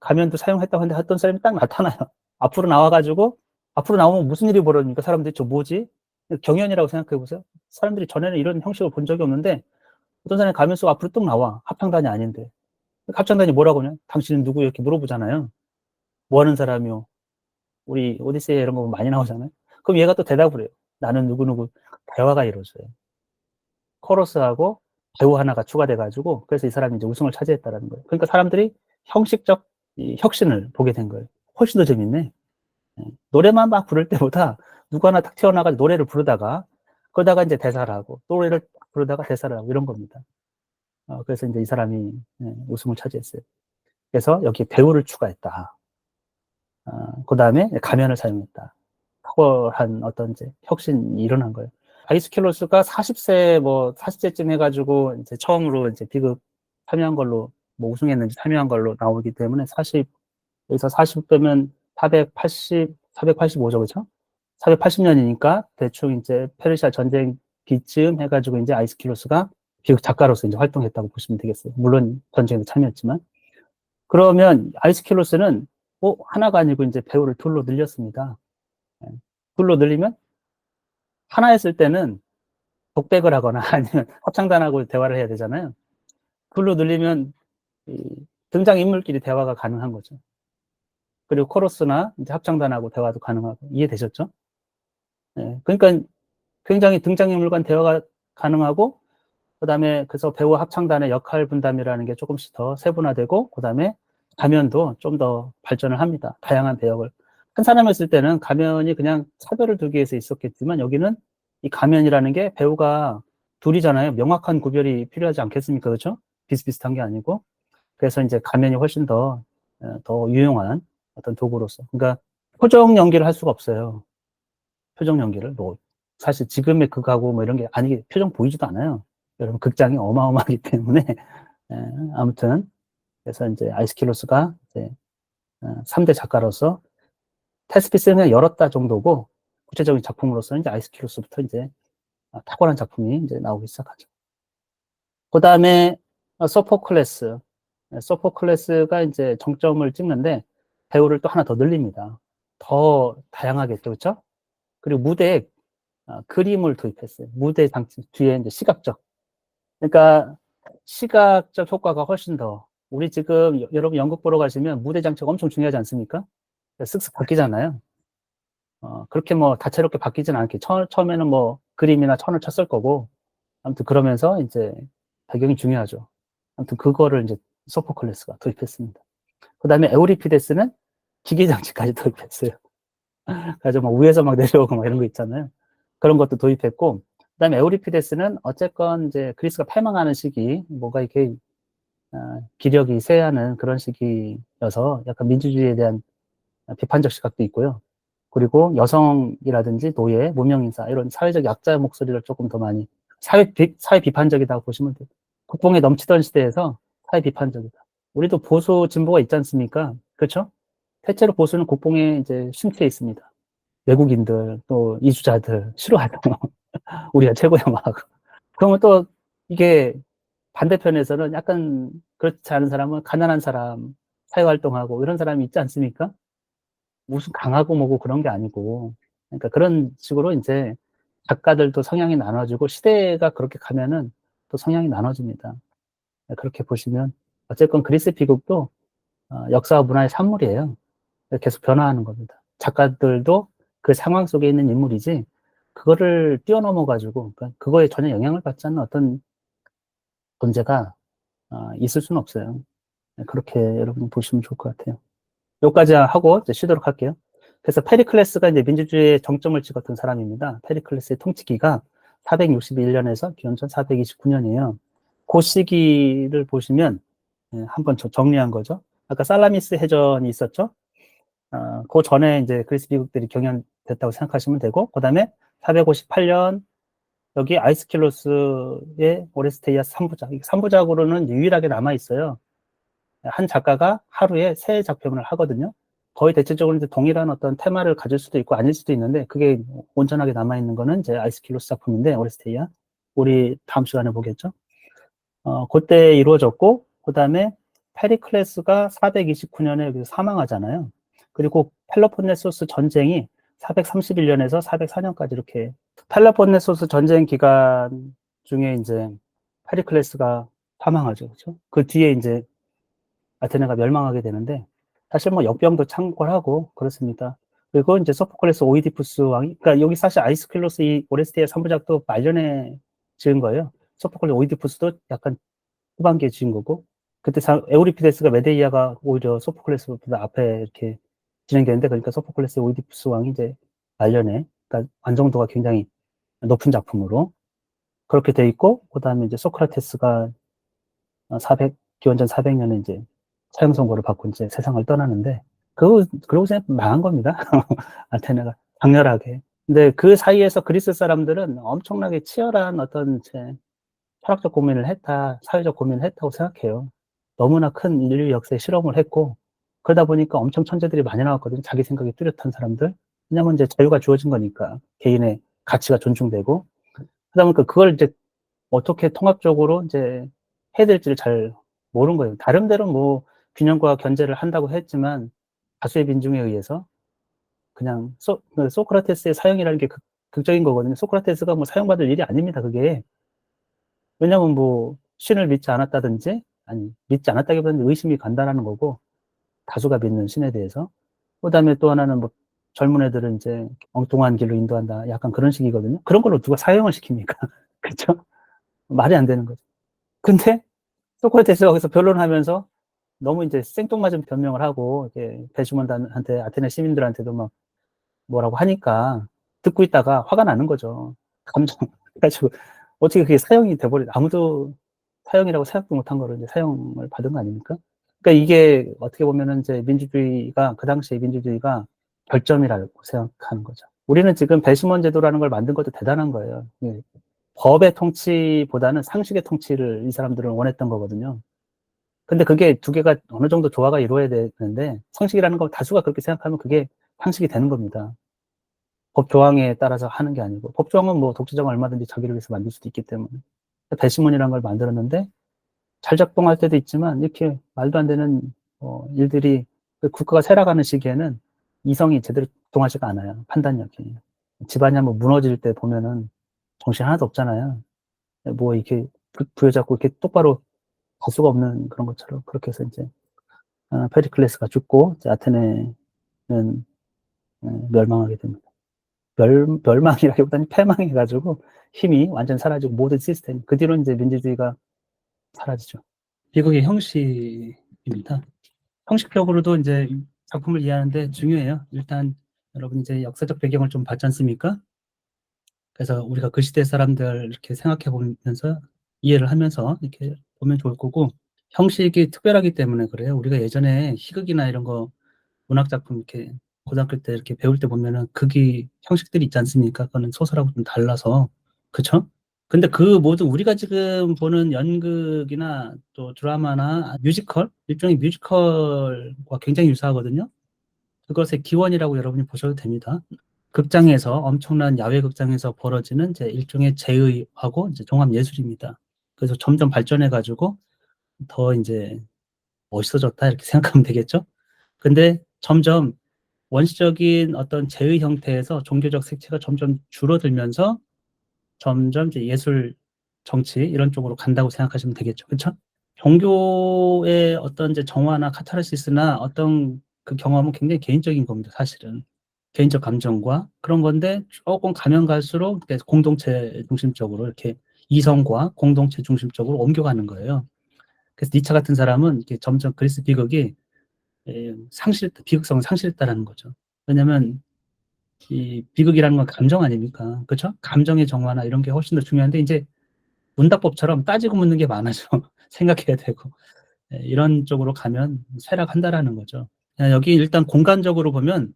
가면도 사용했다고 하는데 어떤 사람이 딱 나타나요. 앞으로 나와가지고 앞으로 나오면 무슨 일이 벌어집니까? 사람들이 저 뭐지? 경연이라고 생각해 보세요. 사람들이 전에는 이런 형식을 본 적이 없는데 어떤 사람이 가면 쓰고 앞으로 뚝 나와. 합창단이 아닌데. 합창단이 뭐라고 하냐? 당신은 누구? 이렇게 물어보잖아요. 뭐 하는 사람이요? 우리 오디세이 이런 거 많이 나오잖아요. 그럼 얘가 또 대답을 해요. 나는 누구누구. 대화가 이루어져요. 코러스하고 배우 하나가 추가돼가지고, 그래서 이 사람이 이제 우승을 차지했다라는 거예요. 그러니까 사람들이 형식적 이 혁신을 보게 된 거예요. 훨씬 더 재밌네. 노래만 막 부를 때보다 누구 하나 딱 튀어나가서 노래를 부르다가, 그러다가 이제 대사를 하고, 또 노래를 부르다가 대사를 하고, 이런 겁니다. 그래서 이제 이 사람이 우승을 차지했어요. 그래서 여기 배우를 추가했다. 그 다음에 가면을 사용했다. 탁월한 어떤 이제 혁신이 일어난 거예요. 아이스킬로스가 40세, 뭐, 40세쯤 해가지고, 이제 처음으로 이제 비급 참여한 걸로, 뭐, 우승했는지 참여한 걸로 나오기 때문에 40, 여기서 40 빼면 480, 485죠, 그죠? 480년이니까 대충 이제 페르시아 전쟁기쯤 해가지고 이제 아이스킬로스가 비극 작가로서 이제 활동했다고 보시면 되겠어요. 물론 전쟁에도 참여했지만. 그러면 아이스킬로스는 하나가 아니고 이제 배우를 둘로 늘렸습니다. 둘로 늘리면 하나 했을 때는 독백을 하거나 아니면 합창단하고 대화를 해야 되잖아요. 둘로 늘리면 등장인물끼리 대화가 가능한 거죠. 그리고 코러스나 이제 합창단하고 대화도 가능하고. 이해되셨죠? 네. 그러니까 굉장히 등장인물 간 대화가 가능하고, 그 다음에 그래서 배우 합창단의 역할 분담이라는 게 조금씩 더 세분화되고, 그 다음에 가면도 좀 더 발전을 합니다. 다양한 배역을. 한 사람이었을 때는 가면이 그냥 차별을 두기 위해서 있었겠지만, 여기는 이 가면이라는 게 배우가 둘이잖아요. 명확한 구별이 필요하지 않겠습니까? 그렇죠? 비슷비슷한 게 아니고. 그래서 이제 가면이 훨씬 더 유용한 어떤 도구로서. 그러니까 표정 연기를 할 수가 없어요. 표정 연기를. 뭐, 사실 지금의 극하고 뭐 이런 게 아니, 표정 보이지도 않아요. 여러분, 극장이 어마어마하기 때문에. 아무튼. 그래서 이제 아이스킬로스가 이제 3대 작가로서 테스피스는 그냥 열었다 정도고, 구체적인 작품으로서는 이제 아이스킬로스부터 이제 탁월한 작품이 이제 나오기 시작하죠. 그 다음에 소포클레스. 소포클레스가 이제 정점을 찍는데 배우를 또 하나 더 늘립니다. 더 다양하겠죠, 그렇죠? 그리고 무대에 그림을 도입했어요. 무대 장치 뒤에 이제 시각적. 그러니까 시각적 효과가 훨씬 더. 우리 지금 여러분 연극 보러 가시면 무대 장치가 엄청 중요하지 않습니까? 쓱쓱 바뀌잖아요. 그렇게 뭐 다채롭게 바뀌진 않게 처음에는 뭐 그림이나 천을 쳤을 거고, 아무튼 그러면서 이제 배경이 중요하죠. 아무튼 그거를 이제 소포클레스가 도입했습니다. 그 다음에 에우리피데스는 기계장치까지 도입했어요. 그래서 막 위에서 막 내려오고 막 이런 거 있잖아요. 그런 것도 도입했고, 그 다음에 에우리피데스는 어쨌건 이제 그리스가 패망하는 시기, 뭐가 이렇게 기력이 쇠하는 그런 시기여서 약간 민주주의에 대한 비판적 시각도 있고요. 그리고 여성이라든지 노예, 무명인사 이런 사회적 약자의 목소리를 조금 더 많이 사회 비판적이다고 보시면 돼요. 국뽕에 넘치던 시대에서 사회 비판적이다. 우리도 보수 진보가 있지 않습니까? 그렇죠? 대체로 보수는 국뽕에 이제 심취해 있습니다. 외국인들 또 이주자들 싫어하죠. 우리가 최고야 막. 그러면 또 이게 반대편에서는 약간 그렇지 않은 사람은 가난한 사람, 사회활동하고 이런 사람이 있지 않습니까? 무슨 강하고 뭐고 그런 게 아니고. 그러니까 그런 식으로 이제 작가들도 성향이 나눠지고 시대가 그렇게 가면은 또 성향이 나눠집니다. 그렇게 보시면 어쨌건 그리스 비극도 역사와 문화의 산물이에요. 계속 변화하는 겁니다. 작가들도 그 상황 속에 있는 인물이지 그거를 뛰어넘어 가지고 그러니까 그거에 전혀 영향을 받지 않는 어떤 존재가 있을 수는 없어요. 그렇게 여러분 보시면 좋을 것 같아요. 여기까지 하고 이제 쉬도록 할게요. 그래서 페리클레스가 이제 민주주의의 정점을 찍었던 사람입니다. 페리클레스의 통치기가 461년에서 기원전 429년이에요. 그 시기를 보시면 한번 정리한 거죠. 아까 살라미스 해전이 있었죠. 그 전에 이제 그리스 미국들이 경연됐다고 생각하시면 되고, 그 다음에 458년 여기 아이스킬로스의 오레스테이아 3부작. 3부작으로는 유일하게 남아 있어요. 한 작가가 하루에 3작품을 하거든요. 거의 대체적으로 이제 동일한 어떤 테마를 가질 수도 있고 아닐 수도 있는데 그게 온전하게 남아있는 거는 이제 아이스킬로스 작품인데 오레스테이아. 우리 다음 시간에 보겠죠. 그때 이루어졌고, 그 다음에 페리클레스가 429년에 여기서 사망하잖아요. 그리고 펠로폰네소스 전쟁이 431년에서 404년까지 이렇게 펠로폰네소스 전쟁 기간 중에 이제 페리클레스가 사망하죠. 그렇죠? 그 뒤에 이제 아테네가 멸망하게 되는데 사실 뭐 역병도 창궐하고 그렇습니다. 그리고 이제 소포클레스 오이디푸스 왕이 그러니까 여기 사실 아이스킬로스 이 오레스테의 3부작도 말년에 지은 거예요. 소포클레스 오이디푸스도 약간 후반기에 지은 거고 그때 에우리피데스가 메데이아가 오히려 소포클레스보다 앞에 이렇게 진행되는데 그러니까 소포클레스 오이디푸스 왕이 이제 말년에 그러니까 완성도가 굉장히 높은 작품으로 그렇게 돼 있고 그다음에 이제 소크라테스가 400 기원전 400년에 이제 사형 선고를 받고 이제 세상을 떠나는데 그러고 그냥 망한 겁니다. 아테네가 강렬하게. 근데 그 사이에서 그리스 사람들은 엄청나게 치열한 어떤 이제 철학적 고민을 했다, 사회적 고민을 했다고 생각해요. 너무나 큰 인류 역사에 실험을 했고 그러다 보니까 엄청 천재들이 많이 나왔거든요. 자기 생각이 뚜렷한 사람들. 왜냐면 이제 자유가 주어진 거니까 개인의 가치가 존중되고 그러다 보니까 그걸 이제 어떻게 통합적으로 이제 해야 될지를 잘 모르는 거예요. 다른데로 뭐 균형과 견제를 한다고 했지만 다수의 민중에 의해서 그냥 소크라테스의 사형이라는 게 극적인 거거든요. 소크라테스가 뭐 사형받을 일이 아닙니다. 그게 왜냐하면 뭐 신을 믿지 않았다든지 아니 믿지 않았다기보다는 의심이 간다라는 거고 다수가 믿는 신에 대해서 그다음에 또 하나는 뭐 젊은 애들은 이제 엉뚱한 길로 인도한다 약간 그런 식이거든요. 그런 걸로 누가 사형을 시킵니까? 그렇죠? 말이 안 되는 거죠. 근데 소크라테스가 거기서 변론하면서 너무 이제 생뚱맞은 변명을 하고 이렇게 배심원단한테 아테네 시민들한테도 막 뭐라고 하니까 듣고 있다가 화가 나는 거죠. 감정 그래가지고 어떻게 그게 사형이 돼버리 아무도 사형이라고 생각도 못한 거를 이제 사형을 받은 거 아닙니까? 그러니까 이게 어떻게 보면은 이제 민주주의가 그 당시에 민주주의가 결점이라고 생각하는 거죠. 우리는 지금 배심원 제도라는 걸 만든 것도 대단한 거예요. 법의 통치보다는 상식의 통치를 이 사람들은 원했던 거거든요. 근데 그게 두 개가 어느 정도 조화가 이루어야 되는데 상식이라는 거 다수가 그렇게 생각하면 그게 상식이 되는 겁니다. 법 조항에 따라서 하는 게 아니고 법 조항은 뭐 독재자가 얼마든지 자기를 위해서 만들 수도 있기 때문에 배심원이라는 걸 만들었는데 잘 작동할 때도 있지만 이렇게 말도 안 되는 일들이 국가가 살아가는 시기에는 이성이 제대로 작동하지가 않아요. 판단력이. 집안이 한번 무너질 때 보면은 정신 하나도 없잖아요. 뭐 이렇게 부여잡고 이렇게 똑바로 갈 수가 없는 그런 것처럼 그렇게 해서 이제 페리클레스가 죽고 이제 아테네는 멸망하게 됩니다. 멸망이라기보다는 패망해가지고 힘이 완전 사라지고 모든 시스템 그 뒤로 이제 민주주의가 사라지죠. 비극의 형식입니다. 형식적으로도 이제 작품을 이해하는데 중요해요. 일단 여러분 이제 역사적 배경을 좀 봤지 않습니까? 그래서 우리가 그 시대 사람들 이렇게 생각해 보면서 이해를 하면서 이렇게 보면 좋을 거고 형식이 특별하기 때문에 그래요. 우리가 예전에 희극이나 이런 거 문학 작품 이렇게 고등학교 때 이렇게 배울 때 보면은 극이 형식들이 있지 않습니까? 그거는 소설하고 좀 달라서 그쵸? 근데 그 모든 우리가 지금 보는 연극이나 또 드라마나 뮤지컬 일종의 뮤지컬과 굉장히 유사하거든요. 그것의 기원이라고 여러분이 보셔도 됩니다. 극장에서 엄청난 야외 극장에서 벌어지는 이제 일종의 제의하고 이제 종합 예술입니다. 그래서 점점 발전해 가지고 더 이제 멋있어졌다 이렇게 생각하면 되겠죠. 근데 점점 원시적인 어떤 제의 형태에서 종교적 색채가 점점 줄어들면서 점점 이제 예술, 정치 이런 쪽으로 간다고 생각하시면 되겠죠. 그렇죠? 종교의 어떤 이제 정화나 카타르시스나 어떤 그 경험은 굉장히 개인적인 겁니다. 사실은 개인적 감정과 그런 건데 조금 가면 갈수록 공동체 중심적으로 이렇게 이성과 공동체 중심적으로 옮겨가는 거예요. 그래서 니차 같은 사람은 이렇게 점점 그리스 비극이 비극성을 상실했다라는 거죠. 왜냐하면 이 비극이라는 건 감정 아닙니까? 그렇죠? 감정의 정화나 이런 게 훨씬 더 중요한데 이제 문답법처럼 따지고 묻는 게 많아져. 생각해야 되고 이런 쪽으로 가면 쇠락한다라는 거죠. 여기 일단 공간적으로 보면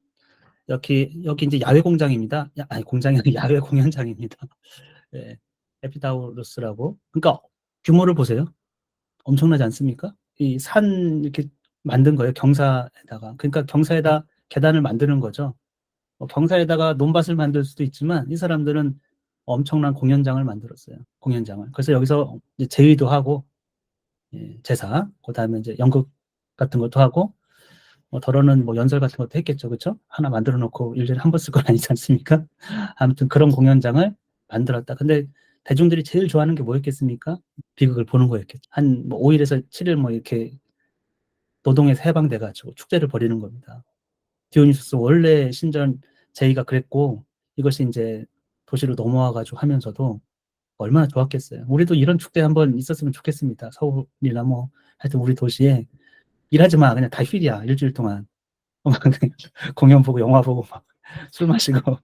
여기 이제 야외 공장입니다. 아니 공장이 아니라 야외 공연장입니다. 예, 에피다우로스라고. 그러니까 규모를 보세요. 엄청나지 않습니까? 이 산 이렇게 만든 거예요. 경사에다가. 그러니까 경사에다 계단을 만드는 거죠. 경사에다가 논밭을 만들 수도 있지만 이 사람들은 엄청난 공연장을 만들었어요. 공연장을. 그래서 여기서 이제 제의도 하고 제사, 그다음에 이제 연극 같은 것도 하고 더러는 뭐 연설 같은 것도 했겠죠. 그렇죠? 하나 만들어 놓고 1년에 한 번 쓸 건 아니지 않습니까? 아무튼 그런 공연장을 만들었다. 근데 대중들이 제일 좋아하는 게 뭐였겠습니까? 비극을 보는 거였겠죠. 한 뭐 5일에서 7일 뭐 이렇게 노동에서 해방돼가지고 축제를 벌이는 겁니다. 디오니소스 원래 신전 제의가 그랬고 이것이 이제 도시로 넘어와가지고 하면서도 얼마나 좋았겠어요. 우리도 이런 축제 한번 있었으면 좋겠습니다. 서울이나 뭐 하여튼 우리 도시에 일하지 마. 그냥 다 휴일이야. 일주일 동안. 공연 보고 영화 보고 막 술 마시고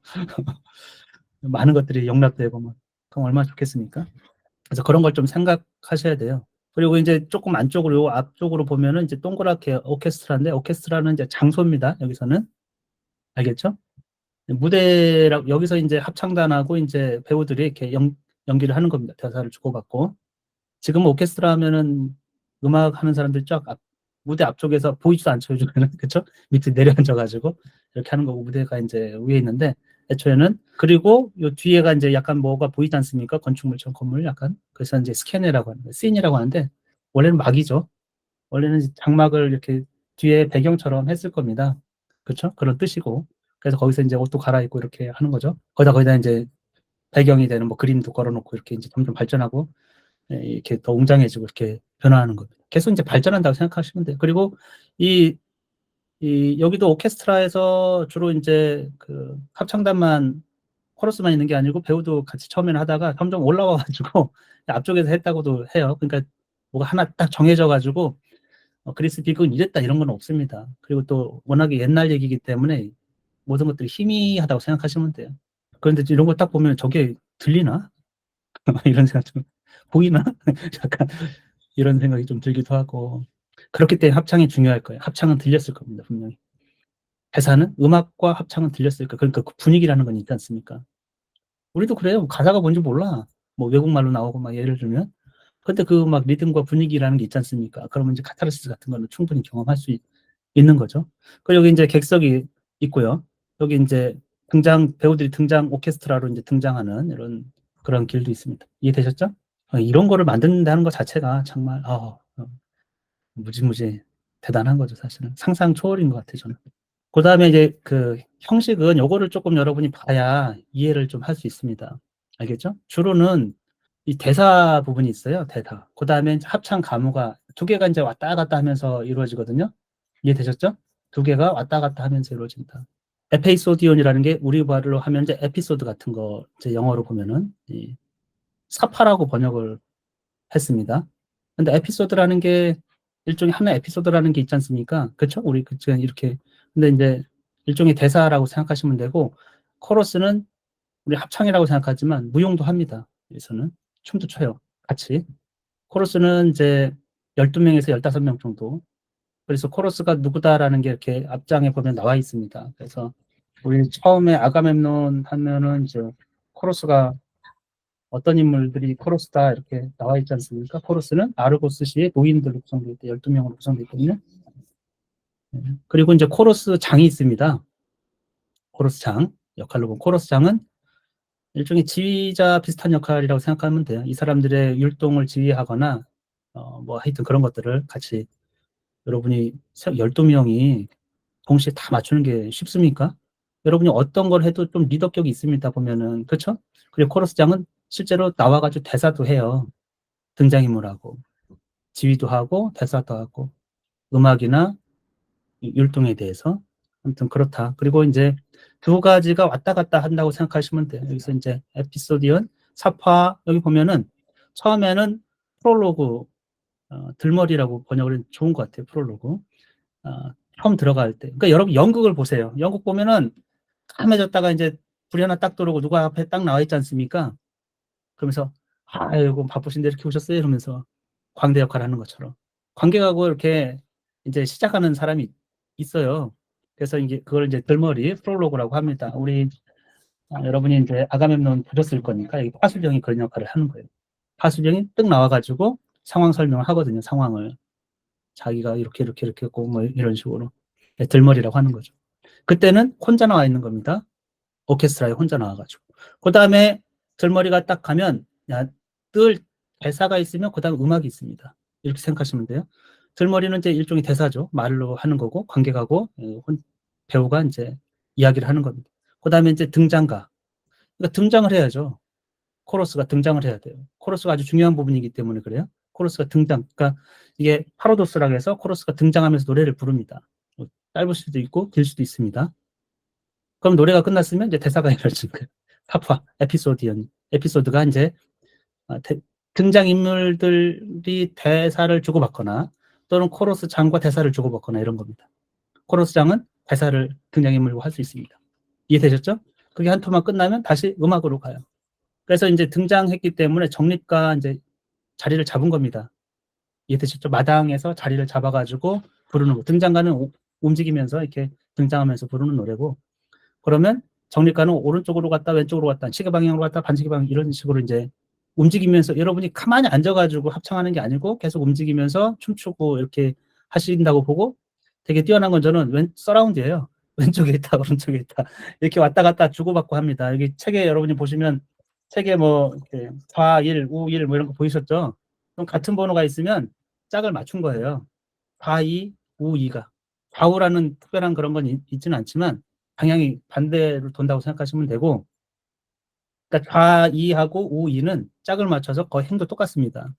많은 것들이 용납되고 막 그럼 얼마나 좋겠습니까? 그래서 그런 걸 좀 생각하셔야 돼요. 그리고 이제 조금 안쪽으로 요 앞쪽으로 보면은 이제 동그랗게 오케스트라인데 오케스트라는 이제 장소입니다. 여기서는 알겠죠? 무대라 여기서 이제 합창단하고 이제 배우들이 이렇게 연기를 하는 겁니다. 대사를 주고받고 지금 오케스트라 하면은 음악 하는 사람들 쫙 무대 앞쪽에서 보이지도 않죠. 요즘에는 그렇죠? 밑에 내려앉아가지고 이렇게 하는 거고 무대가 이제 위에 있는데 애초에는 그리고 요 뒤에가 이제 약간 뭐가 보이지 않습니까? 건축물처럼 건물 약간 그래서 이제 스캔이라고 하는 씬이라고 하는데 원래는 막이죠. 원래는 장막을 이렇게 뒤에 배경처럼 했을 겁니다. 그렇죠? 그런 뜻이고 그래서 거기서 이제 옷도 갈아입고 이렇게 하는 거죠. 거기다 이제 배경이 되는 뭐 그림도 걸어놓고 이렇게 이제 점점 발전하고 이렇게 더 웅장해지고 이렇게 변화하는 겁니다. 계속 이제 발전한다고 생각하시면 돼요. 그리고 이, 여기도 오케스트라에서 주로 이제 그 합창단만 코러스만 있는 게 아니고 배우도 같이 처음에는 하다가 점점 올라와가지고 앞쪽에서 했다고도 해요. 그러니까 뭐가 하나 딱 정해져가지고 그리스 비극은 이랬다 이런 건 없습니다. 그리고 또 워낙에 옛날 얘기이기 때문에 모든 것들이 희미하다고 생각하시면 돼요. 그런데 이런 거 딱 보면 저게 들리나? 이런 생각 좀 보이나? 약간 이런 생각이 좀 들기도 하고 그렇기 때문에 합창이 중요할 거예요. 합창은 들렸을 겁니다. 분명히. 대사는 음악과 합창은 들렸을 거예요. 그러니까 그 분위기라는 건 있지 않습니까? 우리도 그래요. 가사가 뭔지 몰라. 뭐 외국말로 나오고 막 예를 들면 근데 그 막 리듬과 분위기라는 게 있지 않습니까? 그러면 이제 카타르시스 같은 거는 충분히 경험할 수 있는 거죠. 그리고 여기 이제 객석이 있고요. 여기 이제 배우들이 오케스트라로 이제 등장하는 이런 그런 길도 있습니다. 이해되셨죠? 이런 거를 만든다는 것 자체가 정말, 무지무지 대단한 거죠, 사실은. 상상 초월인 것 같아요, 저는. 그 다음에 이제 그 형식은 요거를 조금 여러분이 봐야 이해를 좀 할 수 있습니다. 알겠죠? 주로는 이 대사 부분이 있어요, 대사. 그 다음에 합창 가무가 두 개가 이제 왔다 갔다 하면서 이루어지거든요. 이해되셨죠? 두 개가 왔다 갔다 하면서 이루어진다. 에피소디온이라는 게 우리 말로 하면 이제 에피소드 같은 거, 이제 영어로 보면은, 사파라고 번역을 했습니다. 근데 에피소드라는 게 일종의 하나의 에피소드라는 게 있지 않습니까? 그렇죠? 우리 그냥 이렇게 근데 이제 일종의 대사라고 생각하시면 되고 코러스는 우리 합창이라고 생각하지만 무용도 합니다. 여기서는 춤도 춰요. 같이. 코러스는 이제 12명에서 15명 정도. 그래서 코러스가 누구다라는 게 이렇게 앞장에 보면 나와 있습니다. 그래서 우리 처음에 아가멤논 하면은 이제 코러스가 어떤 인물들이 코러스다 이렇게 나와 있지 않습니까? 코러스는 아르고스시의 노인들로 구성되어 있다. 12명으로 구성되어 있거든요. 그리고 이제 코러스 장이 있습니다. 코러스 장. 역할로 보면 코러스 장은 일종의 지휘자 비슷한 역할이라고 생각하면 돼요. 이 사람들의 율동을 지휘하거나 뭐 하여튼 그런 것들을 같이 여러분이 12명이 동시에 다 맞추는 게 쉽습니까? 여러분이 어떤 걸 해도 좀 리더격이 있습니다. 보면은 그렇죠? 그리고 코러스장은 실제로 나와가지고 대사도 해요. 등장인물하고 지휘도 하고 대사도 하고 음악이나 율동에 대해서 아무튼 그렇다. 그리고 이제 두 가지가 왔다 갔다 한다고 생각하시면 돼요. 여기서 이제 에피소디언, 사파 여기 보면은 처음에는 프롤로그 들머리라고 번역을 좋은 것 같아요. 프롤로그 처음 들어갈 때. 그러니까 여러분 연극을 보세요. 연극 보면은 까매졌다가 이제 불이 하나 딱 들어오고 누가 앞에 딱 나와 있지 않습니까? 그러면서 아이고 바쁘신데 이렇게 오셨어요 이러면서 광대 역할을 하는 것처럼 관객하고 이렇게 이제 시작하는 사람이 있어요. 그래서 이제 그걸 이제 들머리 프롤로그라고 합니다. 우리 여러분이 이제 아가멤논 보셨을 거니까 이 파수령이 그런 역할을 하는 거예요. 파수령이 뜩 나와가지고 상황 설명을 하거든요. 상황을 자기가 이렇게 했고 뭐 이런 식으로 들머리라고 하는 거죠. 그때는 혼자 나와 있는 겁니다. 오케스트라에 혼자 나와가지고. 그 다음에 들머리가 딱 가면, 늘 대사가 있으면 그 다음 음악이 있습니다. 이렇게 생각하시면 돼요. 들머리는 이제 일종의 대사죠. 말로 하는 거고, 관객하고, 배우가 이제 이야기를 하는 겁니다. 그 다음에 이제 등장가. 그러니까 등장을 해야죠. 코러스가 등장을 해야 돼요. 코러스가 아주 중요한 부분이기 때문에 그래요. 코러스가 등장, 그러니까 이게 파로도스라고 해서 코러스가 등장하면서 노래를 부릅니다. 뭐 짧을 수도 있고 길 수도 있습니다. 그럼 노래가 끝났으면 이제 대사가 이루어진 거예요. 파파, 에피소드가 이제 아, 등장인물들이 대사를 주고받거나 또는 코러스장과 대사를 주고받거나 이런 겁니다. 코러스장은 대사를 등장인물과 할 수 있습니다. 이해되셨죠? 그게 한 토만 끝나면 다시 음악으로 가요. 그래서 이제 등장했기 때문에 정립과 이제 자리를 잡은 겁니다. 이해되셨죠? 마당에서 자리를 잡아가지고 부르는 거. 등장가는 움직이면서 이렇게 등장하면서 부르는 노래고, 그러면 정립가는 오른쪽으로 갔다 왼쪽으로 갔다 시계 방향으로 갔다 반시계 방향 이런 식으로 이제 움직이면서 여러분이 가만히 앉아가지고 합창하는 게 아니고 계속 움직이면서 춤추고 이렇게 하신다고 보고 되게 뛰어난 건 저는 서라운드예요. 왼쪽에 있다 오른쪽에 있다 이렇게 왔다 갔다 주고받고 합니다. 여기 책에 여러분이 보시면 책에 뭐 좌일 우일 뭐 이런 거 보이셨죠? 그럼 같은 번호가 있으면 짝을 맞춘 거예요. 좌이 우이가 좌우라는 특별한 그런 건 있지는 않지만 방향이 반대로 돈다고 생각하시면 되고, 그러니까 좌이하고 우이는 짝을 맞춰서 거의 행도 똑같습니다.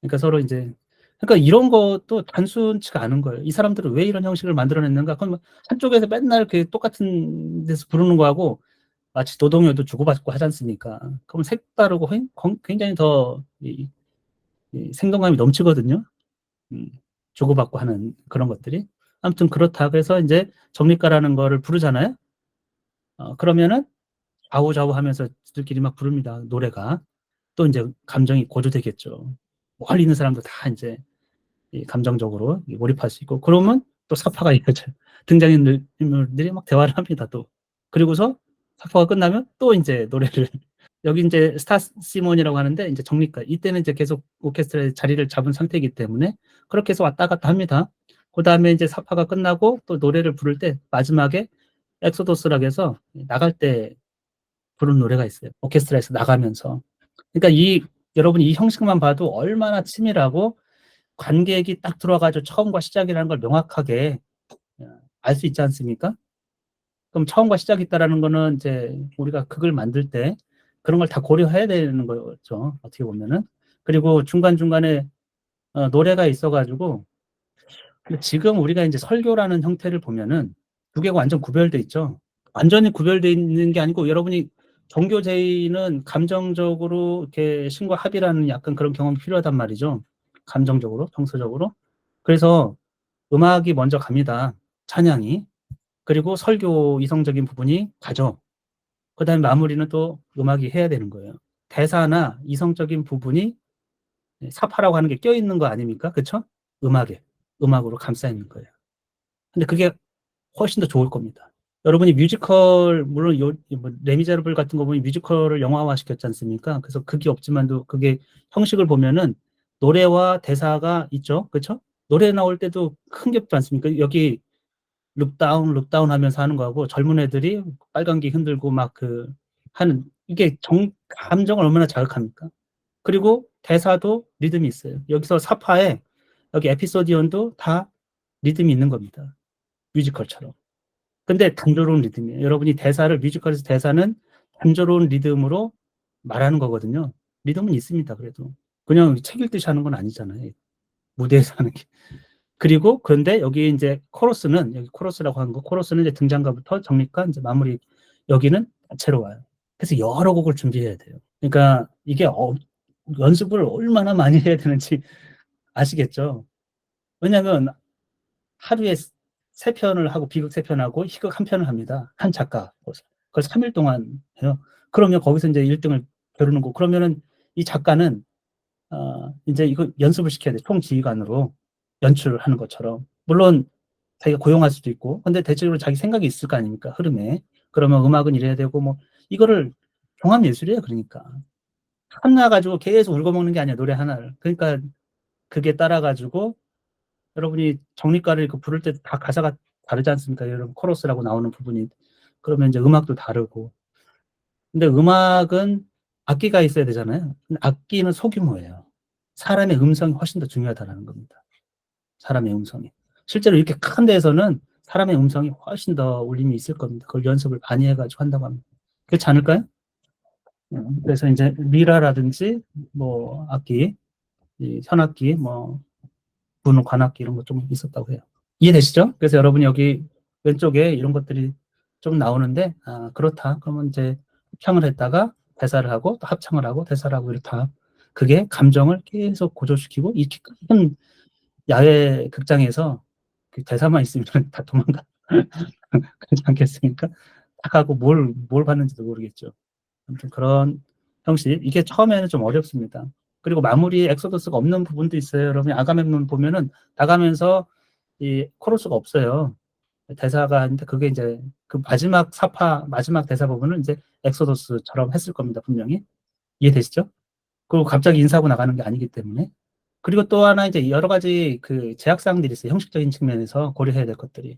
그러니까 서로 이제, 그러니까 이런 것도 단순치가 않은 거예요. 이 사람들은 왜 이런 형식을 만들어냈는가? 그럼 한쪽에서 맨날 그 똑같은 데서 부르는 거하고 마치 노동요도 주고받고 하지 않습니까? 그럼 색다르고 굉장히 더 이 생동감이 넘치거든요. 음, 주고받고 하는 그런 것들이. 아무튼 그렇다. 그래서 이제 정리가라는 거를 부르잖아요. 그러면은 좌우좌우 하면서 지들끼리 막 부릅니다. 노래가. 또 이제 감정이 고조되겠죠. 멀리 있는 사람도 다 이제 감정적으로 몰입할 수 있고, 그러면 또 사파가 이어져요. 등장인물들이 막 대화를 합니다. 또. 그리고서 사파가 끝나면 또 이제 노래를 여기 이제 스타 시몬이라고 하는데 이제 정리가 이때는 이제 계속 오케스트라의 자리를 잡은 상태이기 때문에 그렇게 해서 왔다 갔다 합니다. 그 다음에 이제 사파가 끝나고 또 노래를 부를 때 마지막에 엑소도스라고 해서 나갈 때 부르는 노래가 있어요. 오케스트라에서 나가면서. 그러니까 여러분이 이 형식만 봐도 얼마나 치밀하고 관객이 딱 들어와가지고 처음과 시작이라는 걸 명확하게 알 수 있지 않습니까? 그럼 처음과 시작이 있다라는 거는 이제 우리가 극을 만들 때 그런 걸 다 고려해야 되는 거죠. 어떻게 보면은. 그리고 중간중간에 노래가 있어가지고 지금 우리가 이제 설교라는 형태를 보면은 두 개가 완전 구별돼 있죠. 완전히 구별돼 있는 게 아니고 여러분이 종교제의는 감정적으로 이렇게 신과 합이라는 약간 그런 경험이 필요하단 말이죠. 감정적으로, 정서적으로. 그래서 음악이 먼저 갑니다. 찬양이. 그리고 설교 이성적인 부분이 가죠. 그 다음에 마무리는 또 음악이 해야 되는 거예요. 대사나 이성적인 부분이 사파라고 하는 게 껴있는 거 아닙니까? 그쵸? 음악에. 음악으로 감싸 있는 거예요. 근데 그게 훨씬 더 좋을 겁니다. 여러분이 뮤지컬, 물론 뭐 레미제라블 같은 거 보면 뮤지컬을 영화화 시켰지 않습니까? 그래서 극이 없지만도 그게 형식을 보면은 노래와 대사가 있죠. 그쵸? 노래 나올 때도 큰 겹도 않습니까? 여기 룩다운 하면서 하는 거하고 젊은 애들이 빨간기 흔들고 막 하는 이게 감정을 얼마나 자극합니까? 그리고 대사도 리듬이 있어요. 여기서 사파에 여기 에피소디언도 다 리듬이 있는 겁니다. 뮤지컬처럼. 근데 단조로운 리듬이에요. 여러분이 뮤지컬에서 대사는 단조로운 리듬으로 말하는 거거든요. 리듬은 있습니다. 그래도 그냥 책 읽듯이 하는 건 아니잖아요. 무대에서 하는 게. 그리고 그런데 여기 이제 코러스는 여기 코러스라고 하는 거 코러스는 이제 등장가부터 정리가 이제 마무리 여기는 자체로 와요. 그래서 여러 곡을 준비해야 돼요. 그러니까 이게 연습을 얼마나 많이 해야 되는지 아시겠죠? 왜냐하면 하루에 세 편을 하고 비극 세 편하고 희극 한 편을 합니다. 한 작가. 그걸 3일 동안 해요. 그러면 거기서 이제 1등을 겨루는 거. 그러면은 이 작가는 이제 이거 연습을 시켜야 돼. 총지휘관으로 연출을 하는 것처럼. 물론 자기가 고용할 수도 있고. 근데 대체적으로 자기 생각이 있을 거 아닙니까? 흐름에. 그러면 음악은 이래야 되고 뭐 이거를 종합 예술이에요. 그러니까. 하나 가지고 계속 울고먹는 게 아니야. 노래 하나를. 그러니까 그게 따라가지고 여러분이 정리가를 부를 때 다 가사가 다르지 않습니까? 여러분 코러스라고 나오는 부분이. 그러면 이제 음악도 다르고. 근데 음악은 악기가 있어야 되잖아요. 근데 악기는 소규모예요. 사람의 음성이 훨씬 더 중요하다는 겁니다. 사람의 음성이. 실제로 이렇게 큰 데에서는 사람의 음성이 훨씬 더 울림이 있을 겁니다. 그걸 연습을 많이 해가지고 한다고 합니다. 그렇지 않을까요? 그래서 이제 미라라든지 뭐 악기, 이 현악기, 뭐 분, 관악기 이런 거 좀 있었다고 해요. 이해되시죠? 그래서 여러분 여기 왼쪽에 이런 것들이 좀 나오는데, 아, 그렇다. 그러면 이제 합창을 했다가 대사를 하고 또 합창을 하고 대사를 하고 이렇다. 그게 감정을 계속 고조시키고 이렇게 큰 야외 극장에서 그 대사만 있으면 다 도망가. 그렇지 않겠습니까? 딱 하고 뭘 봤는지도 모르겠죠. 아무튼 그런 형식. 이게 처음에는 좀 어렵습니다. 그리고 마무리 엑소더스가 없는 부분도 있어요. 여러분 아가멤논 보면은 나가면서 이 코러스가 없어요. 대사가 있는데 그게 이제 그 마지막 사파 마지막 대사 부분은 이제 엑소더스처럼 했을 겁니다. 분명히. 이해되시죠? 그리고 갑자기 인사하고 나가는 게 아니기 때문에. 그리고 또 하나 이제 여러 가지 그 제약사항들이 있어요. 형식적인 측면에서 고려해야 될 것들이.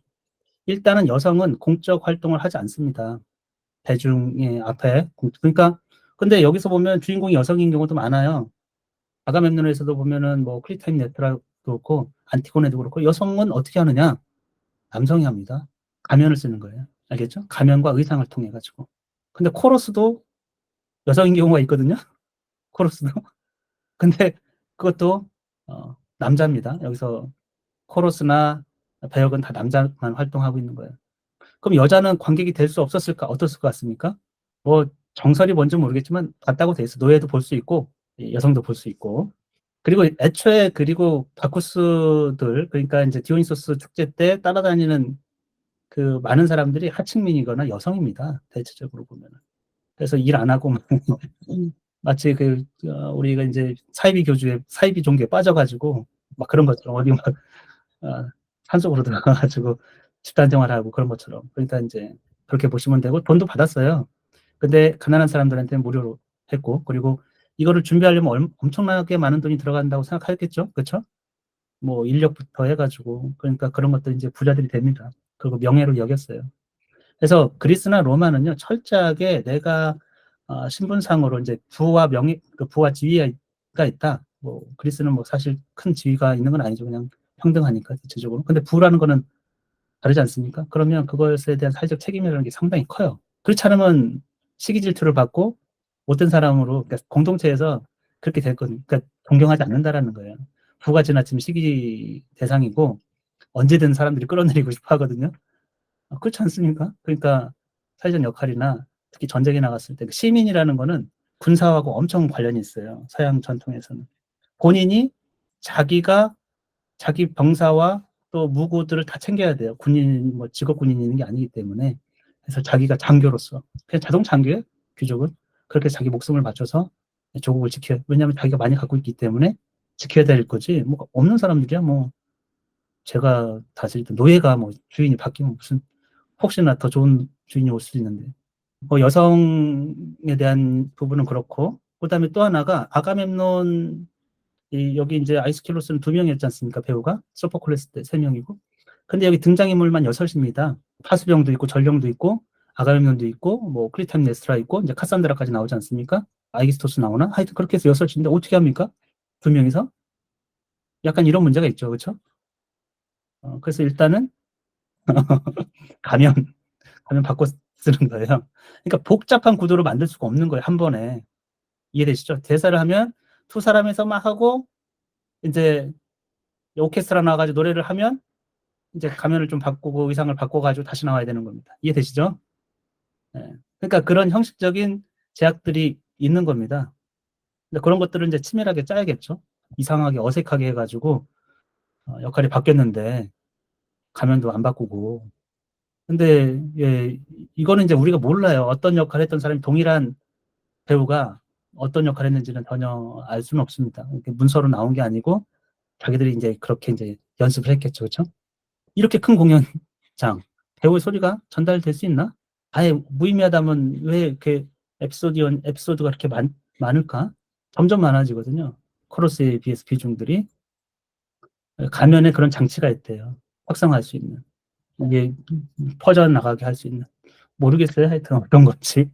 일단은 여성은 공적 활동을 하지 않습니다. 대중의 앞에. 그러니까 근데 여기서 보면 주인공이 여성인 경우도 많아요. 아가멤논에서도 보면은 뭐 클리타임네트라도 그렇고 안티고네도 그렇고 여성은 어떻게 하느냐? 남성이 합니다. 가면을 쓰는 거예요. 알겠죠? 가면과 의상을 통해 가지고. 근데 코러스도 여성인 경우가 있거든요. 코러스도. 근데 그것도 남자입니다. 여기서 코러스나 배역은 다 남자만 활동하고 있는 거예요. 그럼 여자는 관객이 될 수 없었을까? 어떻을 것 같습니까? 뭐 정설이 뭔지 모르겠지만 같다고 돼 있어. 노예도 볼 수 있고 여성도 볼 수 있고. 그리고 애초에 그리고 바쿠스들 그러니까 이제 디오니소스 축제 때 따라다니는 그 많은 사람들이 하층민이거나 여성입니다. 대체적으로 보면은. 그래서 일 안 하고 마치 그 우리가 이제 사이비 교주에 사이비 종교에 빠져가지고 막 그런 것처럼 어디 막 산속으로 들어가가지고 집단 생활하고 그런 것처럼. 그러니까 이제 그렇게 보시면 되고 돈도 받았어요. 근데 가난한 사람들한테는 무료로 했고 그리고 이거를 준비하려면 엄청나게 많은 돈이 들어간다고 생각하겠죠, 그렇죠? 뭐 인력부터 해가지고 그러니까 그런 것도 이제 부자들이 됩니다. 그리고 명예로 여겼어요. 그래서 그리스나 로마는요 철저하게 내가 신분상으로 이제 부와 명예, 그 부와 지위가 있다. 뭐 그리스는 뭐 사실 큰 지위가 있는 건 아니죠. 그냥 평등하니까 대체적으로. 근데 부라는 거는 다르지 않습니까? 그러면 그것에 대한 사회적 책임이라는 게 상당히 커요. 그렇지 않으면 시기 질투를 받고 못된 사람으로 그러니까 공동체에서 그렇게 됐거든요. 그러니까 존경하지 않는다라는 거예요. 부가 지나치면 시기 대상이고 언제든 사람들이 끌어내리고 싶어 하거든요. 그렇지 않습니까? 그러니까 사회적 역할이나 특히 전쟁에 나갔을 때 그 시민이라는 거는 군사하고 엄청 관련이 있어요. 서양 전통에서는. 본인이 자기가 자기 병사와 또 무구들을 다 챙겨야 돼요. 군인, 뭐 직업 군인이 있는 게 아니기 때문에. 그래서 자기가 장교로서 그냥 자동 장교예요. 귀족은 그렇게 자기 목숨을 바쳐서 조국을 지켜요. 왜냐하면 자기가 많이 갖고 있기 때문에 지켜야 될 거지. 뭐 없는 사람들이야 뭐 제가 다스릴 때 노예가 뭐 주인이 바뀌면 무슨 혹시나 더 좋은 주인이 올 수도 있는데. 뭐 여성에 대한 부분은 그렇고 그다음에 또 하나가 아가멤논 여기 이제 아이스킬로스는 2명이었지 않습니까? 배우가 소포클레스 때 3명이고 근데 여기 등장인물만 6입니다. 파수병도 있고 전령도 있고 아가멤논도 있고 뭐 클리템네스트라 있고 이제 카산드라까지 나오지 않습니까? 아이기스토스 나오나? 하여튼 그렇게 해서 6인데 어떻게 합니까? 2명이서? 약간 이런 문제가 있죠. 그렇죠? 그래서 일단은 가면 가면 바꿔 쓰는 거예요. 그러니까 복잡한 구도로 만들 수가 없는 거예요. 한 번에. 이해되시죠? 대사를 하면 두 사람에서 막 하고 이제 오케스트라 나와가지고 노래를 하면 이제 가면을 좀 바꾸고 의상을 바꿔가지고 다시 나와야 되는 겁니다. 이해되시죠? 네. 그러니까 그런 형식적인 제약들이 있는 겁니다. 근데 그런 것들을 이제 치밀하게 짜야겠죠. 이상하게 어색하게 해가지고 역할이 바뀌었는데 가면도 안 바꾸고. 근데 예, 이거는 이제 우리가 몰라요. 어떤 역할 했던 사람이 동일한 배우가 어떤 역할을 했는지는 전혀 알 수는 없습니다. 문서로 나온 게 아니고 자기들이 이제 그렇게 이제 연습을 했겠죠. 그렇죠? 이렇게 큰 공연장 배우의 소리가 전달될 수 있나? 아예 무의미하다면 왜 이렇게 에피소드가 이렇게 많을까? 점점 많아지거든요. 코러스에 비해서 비중들이 가면에 그런 장치가 있대요. 확성할 수 있는 이게 퍼져나가게 할 수 있는 모르겠어요. 하여튼 어떤 건지.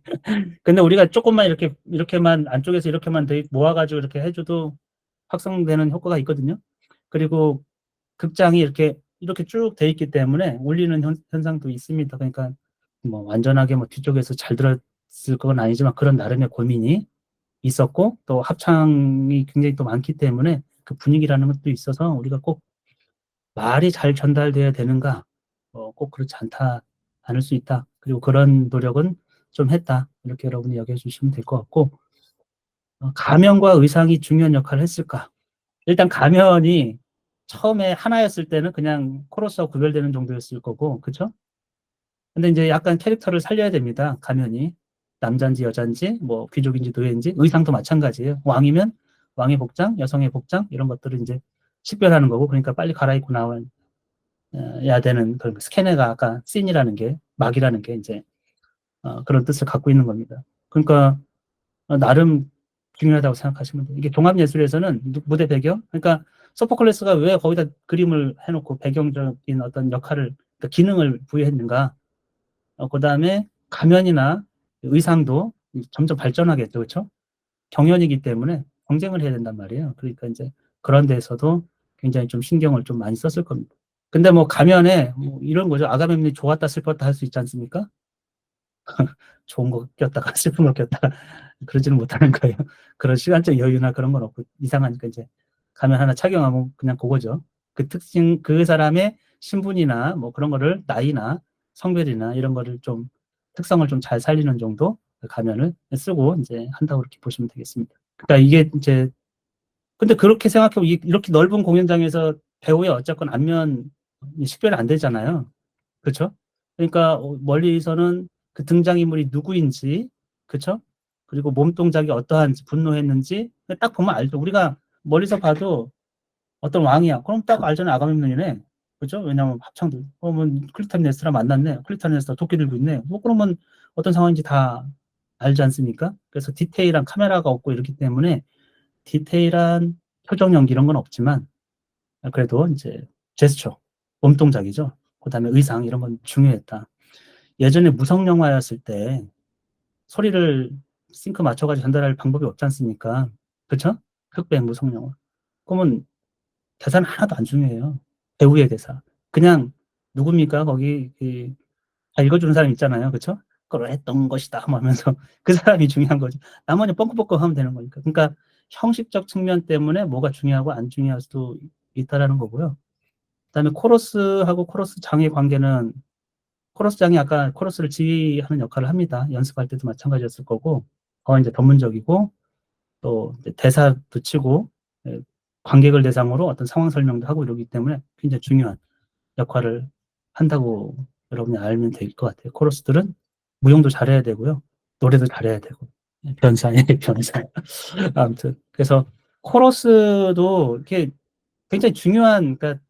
근데 우리가 조금만 이렇게만 안쪽에서 이렇게만 모아가지고 이렇게 해줘도 확성되는 효과가 있거든요. 그리고 극장이 이렇게 쭉 돼 있기 때문에 울리는 현상도 있습니다. 그러니까 뭐 완전하게 뭐 뒤쪽에서 잘 건 아니지만 그런 나름의 고민이 있었고 또 합창이 굉장히 또 많기 때문에 그 분위기라는 것도 있어서 우리가 꼭 말이 잘 전달돼야 되는가? 꼭 그렇지 않다, 않을 수 있다. 그리고 그런 노력은 좀 했다. 이렇게 여러분이 이야기해 주시면 될 것 같고, 가면과 의상이 중요한 역할을 했을까? 일단 가면이 처음에 하나였을 때는 그냥 코러스와 구별되는 정도였을 거고, 그쵸? 근데 이제 약간 캐릭터를 살려야 됩니다. 가면이. 남자인지 여자인지, 뭐 귀족인지 노예인지, 의상도 마찬가지예요. 왕이면 왕의 복장, 여성의 복장, 이런 것들을 이제 식별하는 거고, 그러니까 빨리 갈아입고 나와야 되는 그런 스캐너가 아까 씬이라는 게, 막이라는 게 이제 그런 뜻을 갖고 있는 겁니다. 그러니까 나름 중요하다고 생각하시면 돼요. 이게 종합예술에서는 무대 배경, 그러니까 소포클레스가 왜 거기다 그림을 해놓고 배경적인 어떤 역할을, 그러니까 기능을 부여했는가, 그 다음에 가면이나 의상도 점점 발전하겠죠. 그렇죠? 경연이기 때문에 경쟁을 해야 된단 말이에요. 그러니까 이제 그런 데서도 굉장히 좀 신경을 좀 많이 썼을 겁니다. 근데 뭐 가면에 뭐 이런 거죠. 아가멤논이 좋았다 슬펐다 할 수 있지 않습니까? 좋은 거 꼈다가 슬픈 거 꼈다가 그러지는 못하는 거예요. 그런 시간적 여유나 그런 건 없고 이상하니까 이제 가면 하나 착용하면 그냥 그거죠. 그 특징, 그 사람의 신분이나 뭐 그런 거를 나이나 성별이나 이런 거를 좀 특성을 좀 잘 살리는 정도 그 가면을 쓰고 이제 한다고 그렇게 보시면 되겠습니다. 그러니까 이게 이제 근데 그렇게 생각해보면 이렇게 넓은 공연장에서 배우의 어쨌건 안면 식별이 안 되잖아요. 그렇죠? 그러니까 멀리서는 그 등장인물이 누구인지, 그렇죠? 그리고 몸 동작이 어떠한지, 분노했는지 딱 보면 알죠. 우리가 멀리서 봐도 어떤 왕이야. 그럼 딱 알잖아요. 아가멤논이네. 그렇죠? 왜냐하면 합창도 그러면 클리타네스라 만났네. 클리타네스라 도끼 들고 있네. 뭐 그러면 어떤 상황인지 다 알지 않습니까? 그래서 디테일한 카메라가 없고 이렇기 때문에 디테일한 표정 연기 이런 건 없지만 그래도 이제 제스처, 몸 동작이죠. 그다음에 의상 이런 건 중요했다. 예전에 무성 영화였을 때 소리를 싱크 맞춰가지고 전달할 방법이 없지 않습니까? 그렇죠? 흑백 무성 영화. 그러면 대사는 하나도 안 중요해요. 배우의 대사. 그냥 누굽니까? 거기 다 읽어주는 사람 있잖아요. 그렇죠? 그러했던 것이다 하면서 그 사람이 중요한 거죠. 나머지 뻥긋뻥긋 하면 되는 거니까. 그러니까 형식적 측면 때문에 뭐가 중요하고 안 중요할 수도 있다라는 거고요. 그다음에 코러스하고 코러스 장의 관계는 코러스장이 아까 코러스를 지휘하는 역할을 합니다. 연습할 때도 마찬가지였을 거고, 더 이제 전문적이고, 또 대사도 치고, 관객을 대상으로 어떤 상황 설명도 하고 이러기 때문에 굉장히 중요한 역할을 한다고 여러분이 알면 될 것 같아요. 코러스들은 무용도 잘해야 되고요. 노래도 잘해야 되고. 변사예, 변사. 아무튼. 그래서 코러스도 이렇게 굉장히 중요한, 그러니까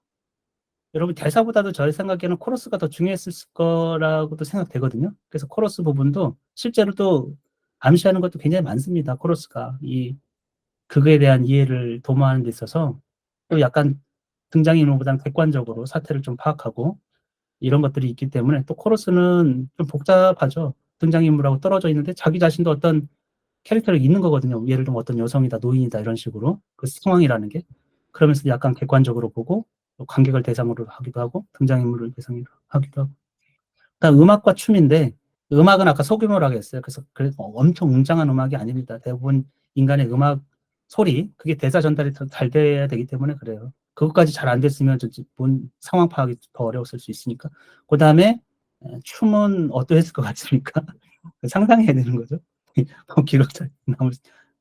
여러분 대사보다도 저 생각에는 코러스가 더 중요했을 거라고도 생각되거든요. 그래서 코러스 부분도 실제로 또 암시하는 것도 굉장히 많습니다. 코러스가 이 극에 대한 이해를 도모하는 데 있어서 또 약간 등장인물보다는 객관적으로 사태를 좀 파악하고 이런 것들이 있기 때문에 또 코러스는 좀 복잡하죠. 등장인물하고 떨어져 있는데 자기 자신도 어떤 캐릭터가 있는 거거든요. 예를 들면 어떤 여성이다, 노인이다 이런 식으로 그 상황이라는 게 그러면서 약간 객관적으로 보고 관객을 대상으로 하기도 하고 등장인물을 대상으로 하기도 하고. 그다음 음악과 춤인데 음악은 아까 소규모라고 했어요. 그래서 엄청 웅장한 음악이 아닙니다. 대부분 인간의 음악 소리 그게 대사 전달이 더 잘 돼야 되기 때문에 그래요. 그것까지 잘 안 됐으면 본 상황 파악이 더 어려웠을 수 있으니까. 그다음에 춤은 어떠했을 것 같습니까? 상상해야 되는 거죠. 기록자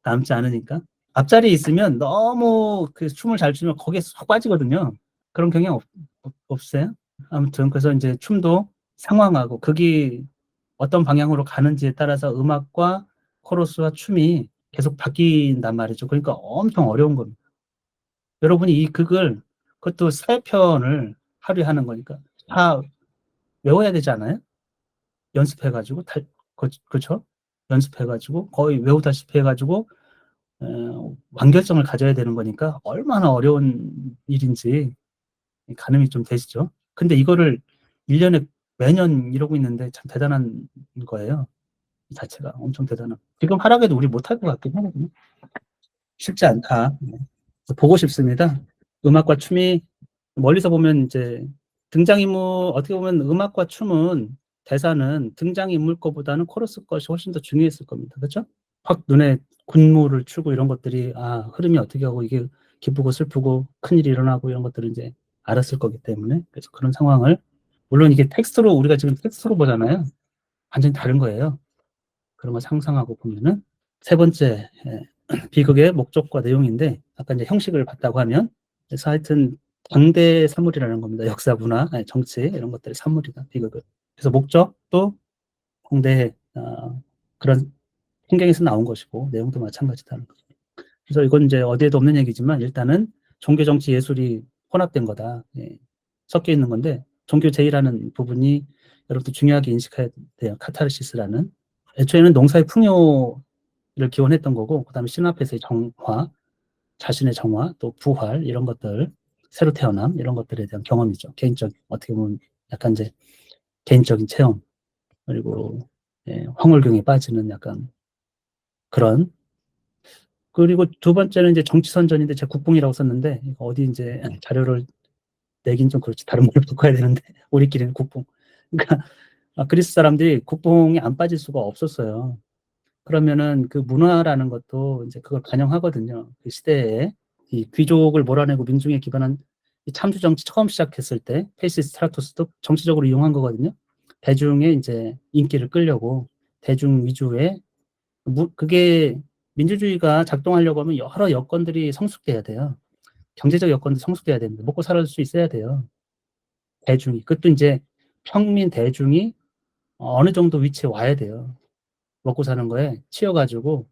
남지 않으니까. 앞자리에 있으면 너무 그 춤을 잘 추면 거기에 쏙 빠지거든요. 그런 경향 없어요? 아무튼 그래서 이제 춤도 상황하고 극이 어떤 방향으로 가는지에 따라서 음악과 코러스와 춤이 계속 바뀐단 말이죠. 그러니까 엄청 어려운 겁니다. 여러분이 이 극을 그것도 세 편을 하루에 하는 거니까 다 외워야 되지 않아요? 연습해가지고 그렇죠? 연습해가지고 거의 외우다시피 해가지고 완결성을 가져야 되는 거니까 얼마나 어려운 일인지 가늠이 좀 되시죠. 근데 이거를 1년에 매년 이러고 있는데 참 대단한 거예요. 이 자체가 엄청 대단한. 지금 하라고 해도 우리 못할 것 같긴 하거든요. 쉽지 않다. 네. 보고 싶습니다. 음악과 춤이 멀리서 보면 이제 등장인물 어떻게 보면 음악과 춤은 대사는 등장인물 거보다는 코러스 것이 훨씬 더 중요했을 겁니다. 그렇죠? 확 눈에 군무를 추고 이런 것들이 흐름이 어떻게 하고 이게 기쁘고 슬프고 큰일이 일어나고 이런 것들을 이제 알았을 거기 때문에 그래서 그런 상황을 물론 이게 텍스트로 우리가 지금 텍스트로 보잖아요. 완전히 다른 거예요. 그런 걸 상상하고 보면은 세 번째 비극의 목적과 내용인데 아까 이제 형식을 봤다고 하면 그래서 하여튼 당대 사물이라는 겁니다. 역사, 문화, 정치 이런 것들의 사물이다. 비극은. 그래서 목적도 당대 그런 풍경에서 나온 것이고 내용도 마찬가지다는 거죠. 그래서 이건 이제 어디에도 없는 얘기지만 일단은 종교, 정치, 예술이 혼합된 거다. 섞여 있는 건데 종교 제의라는 부분이 여러분들 중요하게 인식해야 돼요. 카타르시스라는. 애초에는 농사의 풍요를 기원했던 거고 그다음에 신 앞에서의 정화, 자신의 정화, 또 부활 이런 것들, 새로 태어남 이런 것들에 대한 경험이죠. 개인적 어떻게 보면 약간 이제 개인적인 체험 그리고 황홀경에 빠지는 약간 그런. 그리고 두 번째는 이제 정치선전인데 제가 국뽕이라고 썼는데 어디 이제 자료를 내긴 좀 그렇지 다른 걸 바꿔야 되는데 우리끼리는 국뽕. 그러니까 그리스 사람들이 국뽕이 안 빠질 수가 없었어요. 그러면은 그 문화라는 것도 이제 그걸 반영하거든요. 그 시대에 이 귀족을 몰아내고 민중에 기반한 이 참주 정치 처음 시작했을 때 페이시 스트라토스도 정치적으로 이용한 거거든요. 대중의 이제 인기를 끌려고 대중 위주의 그게 민주주의가 작동하려고 하면 여러 여건들이 성숙돼야 돼요. 경제적 여건도 성숙돼야 됩니다. 먹고 살 수 있어야 돼요. 대중이. 그것도 이제 평민 대중이 어느 정도 위치에 와야 돼요. 먹고 사는 거에 치여가지고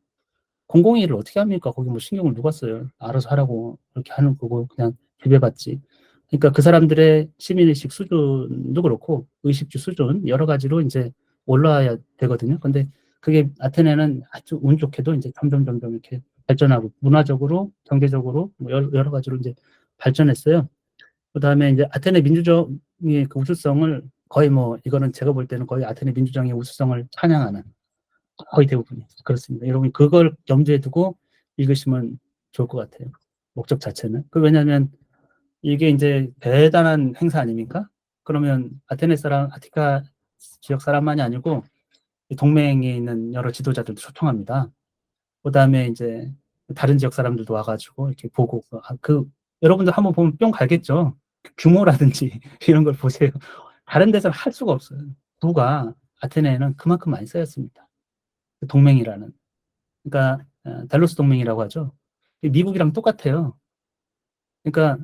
공공의를 어떻게 합니까? 거기 뭐 신경을 누가 써요? 알아서 하라고 그렇게 하는 거고 그냥 지배받지. 그러니까 그 사람들의 시민의식 수준도 그렇고 의식주 수준 여러 가지로 이제 올라와야 되거든요. 근데 그게 아테네는 아주 운 좋게도 이제 점점 이렇게 발전하고 문화적으로 경제적으로 뭐 여러 가지로 이제 발전했어요. 그다음에 이제 아테네 민주정의 그 우수성을 거의 뭐 이거는 제가 볼 때는 거의 아테네 민주정의 우수성을 찬양하는 거의 대부분이 그렇습니다. 여러분 그걸 염두에 두고 읽으시면 좋을 것 같아요. 목적 자체는. 왜냐하면 이게 이제 대단한 행사 아닙니까? 그러면 아테네 사람, 아티카 지역 사람만이 아니고 동맹에 있는 여러 지도자들도 초청합니다. 그다음에 이제 다른 지역 사람들도 와가지고 이렇게 보고 여러분들 한번 보면 뿅 갈겠죠. 규모라든지 이런 걸 보세요. 다른 데서는 할 수가 없어요. 부가 아테네에는 그만큼 많이 쌓였습니다. 동맹이라는. 그러니까 델로스 동맹이라고 하죠. 미국이랑 똑같아요. 그러니까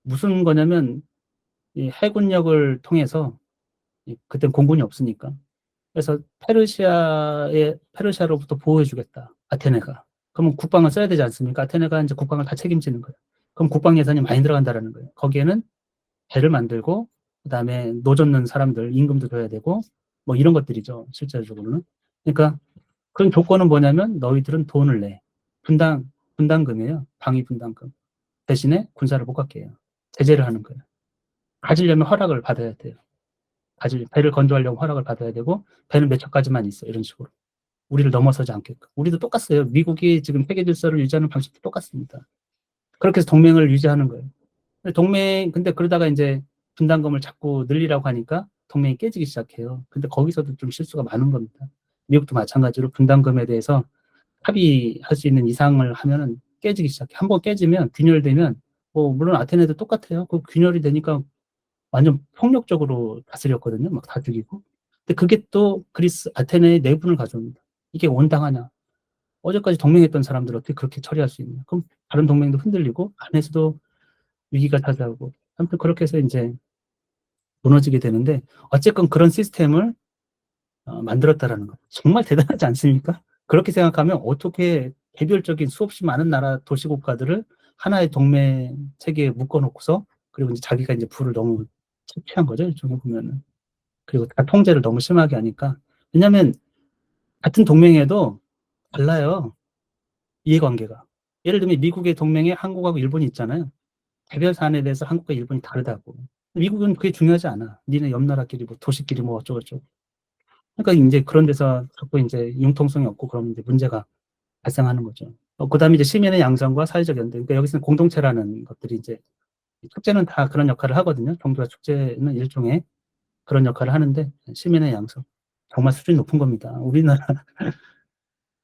무슨 거냐면 이 해군력을 통해서 그때 공군이 없으니까 그래서 페르시아로부터 보호해주겠다 아테네가. 그러면 국방을 써야 되지 않습니까? 아테네가 이제 국방을 다 책임지는 거예요. 그럼 국방 예산이 많이 들어간다라는 거예요. 거기에는 배를 만들고 그다음에 노젓는 사람들 임금도 줘야 되고 뭐 이런 것들이죠 실제적으로는. 그러니까 그런 조건은 뭐냐면 너희들은 돈을 내. 분담금이에요. 방위 분담금. 대신에 군사를 못 갖게 해요. 제재를 하는 거예요. 가지려면 허락을 받아야 돼요. 배를 건조하려면 허락을 받아야 되고 배는 몇 척까지만 있어. 이런 식으로. 우리를 넘어서지 않게끔. 우리도 똑같아요. 미국이 지금 세계 질서를 유지하는 방식도 똑같습니다. 그렇게 해서 동맹을 유지하는 거예요. 근데 그러다가 이제 분담금을 자꾸 늘리라고 하니까 동맹이 깨지기 시작해요. 근데 거기서도 좀 실수가 많은 겁니다. 미국도 마찬가지로 분담금에 대해서 합의할 수 있는 이상을 하면은 깨지기 시작해. 한번 깨지면 균열되면 물론 아테네도 똑같아요. 그 균열이 되니까 완전 폭력적으로 다스렸거든요. 막 다 죽이고. 근데 그게 또 그리스 아테네의 내분을 가져옵니다. 이게 온당하냐? 어제까지 동맹했던 사람들 어떻게 그렇게 처리할 수 있냐? 그럼 다른 동맹도 흔들리고 안에서도 위기가 찾아오고 아무튼 그렇게 해서 이제 무너지게 되는데 어쨌건 그런 시스템을 만들었다라는 거 정말 대단하지 않습니까? 그렇게 생각하면 어떻게 개별적인 수없이 많은 나라 도시국가들을 하나의 동맹 체계에 묶어놓고서 그리고 이제 자기가 이제 부를 너무 착취한 거죠 일종의 보면은. 그리고 다 통제를 너무 심하게 하니까. 왜냐하면 같은 동맹에도 달라요 이해관계가. 예를 들면 미국의 동맹에 한국하고 일본이 있잖아요. 개별 사안에 대해서 한국과 일본이 다르다고. 미국은 그게 중요하지 않아. 니네 옆 나라끼리 뭐 도시끼리 뭐 어쩌고저쩌고. 그러니까 이제 그런 데서 자꾸 이제 융통성이 없고 그러면 이제 문제가 발생하는 거죠. 그다음에 이제 시민의 양성과 사회적 연대. 그러니까 여기서는 공동체라는 것들이 이제 축제는 다 그런 역할을 하거든요. 종교와 축제는 일종의 그런 역할을 하는데 시민의 양성 정말 수준이 높은 겁니다. 우리나라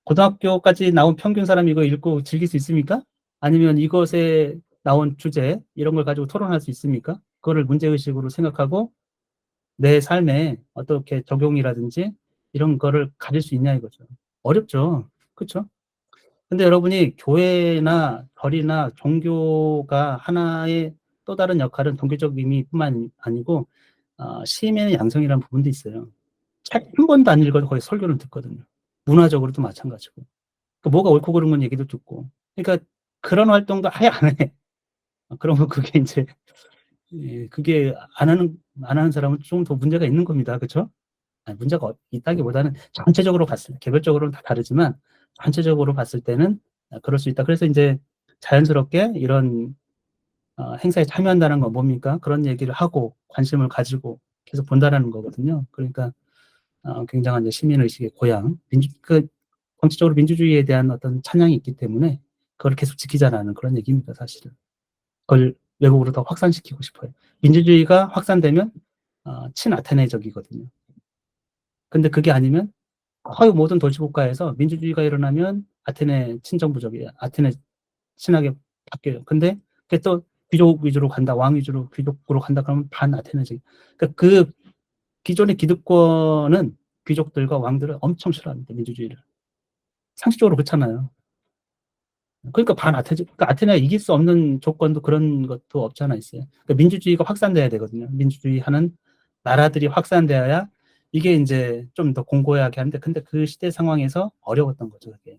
고등학교까지 나온 평균 사람이 이거 읽고 즐길 수 있습니까? 아니면 이것에 나온 주제 이런 걸 가지고 토론할 수 있습니까? 그거를 문제의식으로 생각하고 내 삶에 어떻게 적용이라든지 이런 거를 가질 수 있냐 이거죠. 어렵죠. 그렇죠? 근데 여러분이 교회나 절이나 종교가 하나의 또 다른 역할은 종교적 의미뿐만 아니고 시민의 양성이라는 부분도 있어요. 책 한 번도 안 읽어도 거의 설교를 듣거든요. 문화적으로도 마찬가지고. 그 뭐가 옳고 그른 건 얘기도 듣고. 그러니까 그런 활동도 아예 안 해. 그러면 그게 이제 예, 그게 안 하는 사람은 좀 더 문제가 있는 겁니다. 그렇죠? 아니, 문제가 있다기보다는 전체적으로 봤을 때 개별적으로는 다 다르지만 전체적으로 봤을 때는 그럴 수 있다. 그래서 이제 자연스럽게 이런 행사에 참여한다는 건 뭡니까? 그런 얘기를 하고 관심을 가지고 계속 본다라는 거거든요. 그러니까 굉장한 이제 시민의식의 고양, 정치적으로 민주주의에 대한 어떤 찬양이 있기 때문에 그걸 계속 지키자라는 그런 얘기입니다, 사실은. 그걸 외국으로 더 확산시키고 싶어요. 민주주의가 확산되면 친아테네적이거든요. 근데 그게 아니면 거의 모든 도시국가에서 민주주의가 일어나면 아테네 친정부적이에요. 아테네 친하게 바뀌어요. 근데 그게 또 귀족 위주로 간다, 왕 위주로 귀족으로 간다 그러면 반아테네적. 그러니까 그 기존의 기득권은 귀족들과 왕들을 엄청 싫어합니다. 민주주의를. 상식적으로 그렇잖아요. 그러니까 그러니까 아테네가 이길 수 없는 조건도 그런 것도 없지 않아 있어요. 그러니까 민주주의가 확산돼야 되거든요. 민주주의 하는 나라들이 확산되어야 이게 이제 좀 더 공고하게 하는데, 근데 그 시대 상황에서 어려웠던 거죠, 그게.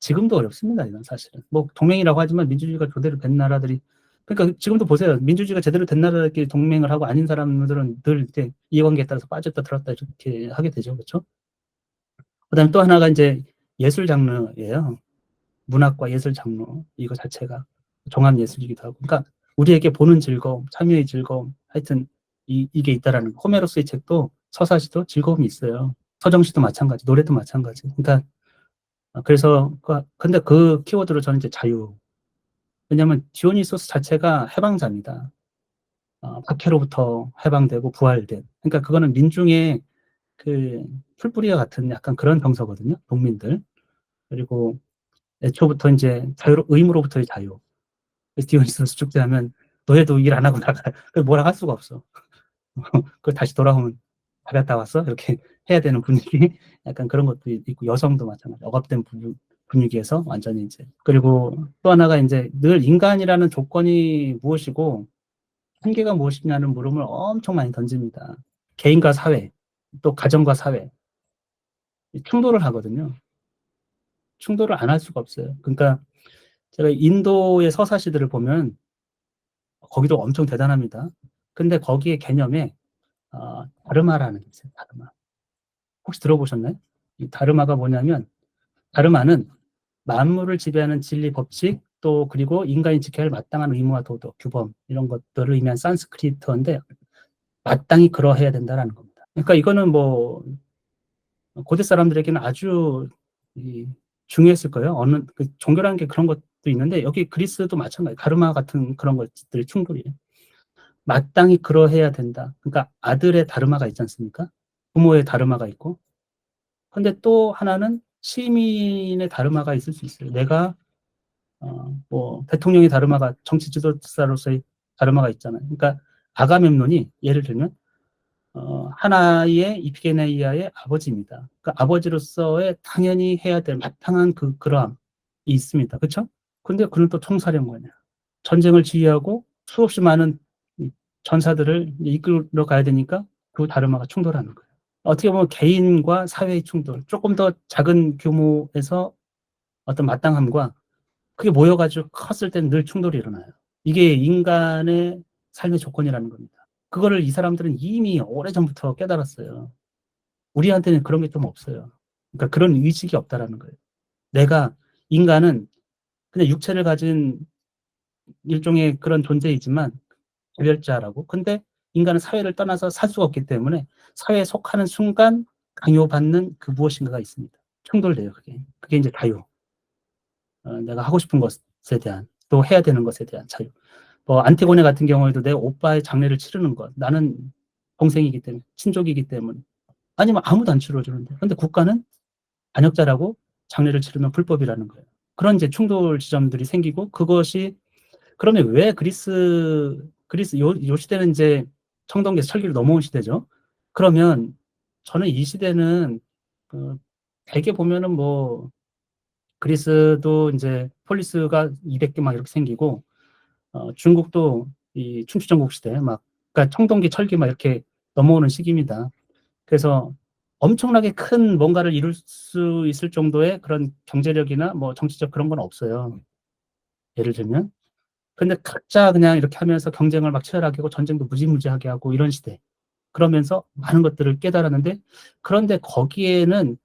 지금도 어렵습니다, 이건 사실은. 뭐 동맹이라고 하지만 민주주의가 제대로 된 나라들이, 그러니까 지금도 보세요. 민주주의가 제대로 된 나라들끼리 동맹을 하고 아닌 사람들은 늘 이제 이해관계에 따라서 빠졌다 들었다 이렇게 하게 되죠, 그렇죠? 그다음에 또 하나가 이제 예술 장르예요. 문학과 예술 장르 이거 자체가 종합 예술이기도 하고, 그러니까 우리에게 보는 즐거움, 참여의 즐거움, 하여튼 이게 있다라는 거. 호메로스의 책도 서사시도 즐거움이 있어요. 서정시도 마찬가지, 노래도 마찬가지. 그러니까 그래서 근데 그 키워드로 저는 이제 자유. 왜냐하면 디오니소스 자체가 해방자입니다. 박해로부터 해방되고 부활된. 그러니까 그거는 민중의 그 풀뿌리와 같은 약간 그런 정서거든요. 농민들. 그리고 애초부터 이제 의무로부터의 자유. 디오니소스 축제하면 너희도 일 안 하고 나가. 뭐라 할 수가 없어. 그 다시 돌아오면 밥 갔다 왔어? 이렇게 해야 되는 분위기. 약간 그런 것도 있고, 여성도 마찬가지. 억압된 분위기에서 완전히 이제. 그리고 또 하나가 이제 늘 인간이라는 조건이 무엇이고 한계가 무엇이냐는 물음을 엄청 많이 던집니다. 개인과 사회, 또 가정과 사회. 충돌을 하거든요. 충돌을 안 할 수가 없어요. 그러니까 제가 인도의 서사시들을 보면 거기도 엄청 대단합니다. 근데 거기에 개념에 다르마라는 게 있어요. 다르마. 혹시 들어보셨나요? 이 다르마가 뭐냐면, 다르마는 만물을 지배하는 진리, 법칙, 또 그리고 인간이 지켜야 할 마땅한 의무와 도덕, 규범 이런 것들을 의미한 산스크리트어인데 마땅히 그러해야 된다라는 겁니다. 그러니까 이거는 뭐 고대 사람들에게는 아주 중요했을 거예요. 종교라는 게 그런 것도 있는데 여기 그리스도 마찬가지. 다르마 같은 그런 것들이 충돌이에요. 마땅히 그러해야 된다. 그러니까 아들의 다르마가 있지 않습니까? 부모의 다르마가 있고. 근데 또 하나는 시민의 다르마가 있을 수 있어요. 내가 뭐 대통령의 다르마가, 정치 지도자로서의 다르마가 있잖아요. 그러니까 아가멤논이 예를 들면 하나의 이피게네이아의 아버지입니다. 그 아버지로서의 당연히 해야 될 마땅한 그러함이 있습니다. 그렇죠? 근데 그는 또 총사령관이야. 전쟁을 지휘하고 수없이 많은 전사들을 이끌어 가야 되니까 그 다르마가 충돌하는 거예요. 어떻게 보면 개인과 사회의 충돌, 조금 더 작은 규모에서 어떤 마땅함과 그게 모여가지고 컸을 때는 늘 충돌이 일어나요. 이게 인간의 삶의 조건이라는 겁니다. 그거를 이 사람들은 이미 오래전부터 깨달았어요. 우리한테는 그런 게 좀 없어요. 그러니까 그런 의식이 없다라는 거예요. 인간은 그냥 육체를 가진 일종의 그런 존재이지만 개별자라고. 근데 인간은 사회를 떠나서 살 수가 없기 때문에 사회에 속하는 순간 강요받는 그 무엇인가가 있습니다. 충돌돼요, 그게. 그게 이제 자유. 내가 하고 싶은 것에 대한, 또 해야 되는 것에 대한 자유. 뭐 안티고네 같은 경우에도 내 오빠의 장례를 치르는 것. 나는 동생이기 때문에, 친족이기 때문에. 아니면 아무도 안 치러주는데. 근데 국가는 반역자라고 장례를 치르면 불법이라는 거예요. 그런 이제 충돌 지점들이 생기고, 그것이 그러면 왜 그리스 요 시대는 이제 청동기에서 철기로 넘어온 시대죠. 그러면 저는 이 시대는 그 대개 보면은 뭐 그리스도 이제 폴리스가 200개 막 이렇게 생기고, 중국도 이 춘추전국 시대 막, 그러니까 청동기 철기 막 이렇게 넘어오는 시기입니다. 그래서 엄청나게 큰 뭔가를 이룰 수 있을 정도의 그런 경제력이나 뭐 정치적 그런 건 없어요. 예를 들면. 근데 각자 그냥 이렇게 하면서 경쟁을 막 치열하게 하고 전쟁도 무지무지하게 하고 이런 시대. 그러면서 많은 것들을 깨달았는데, 그런데 거기에는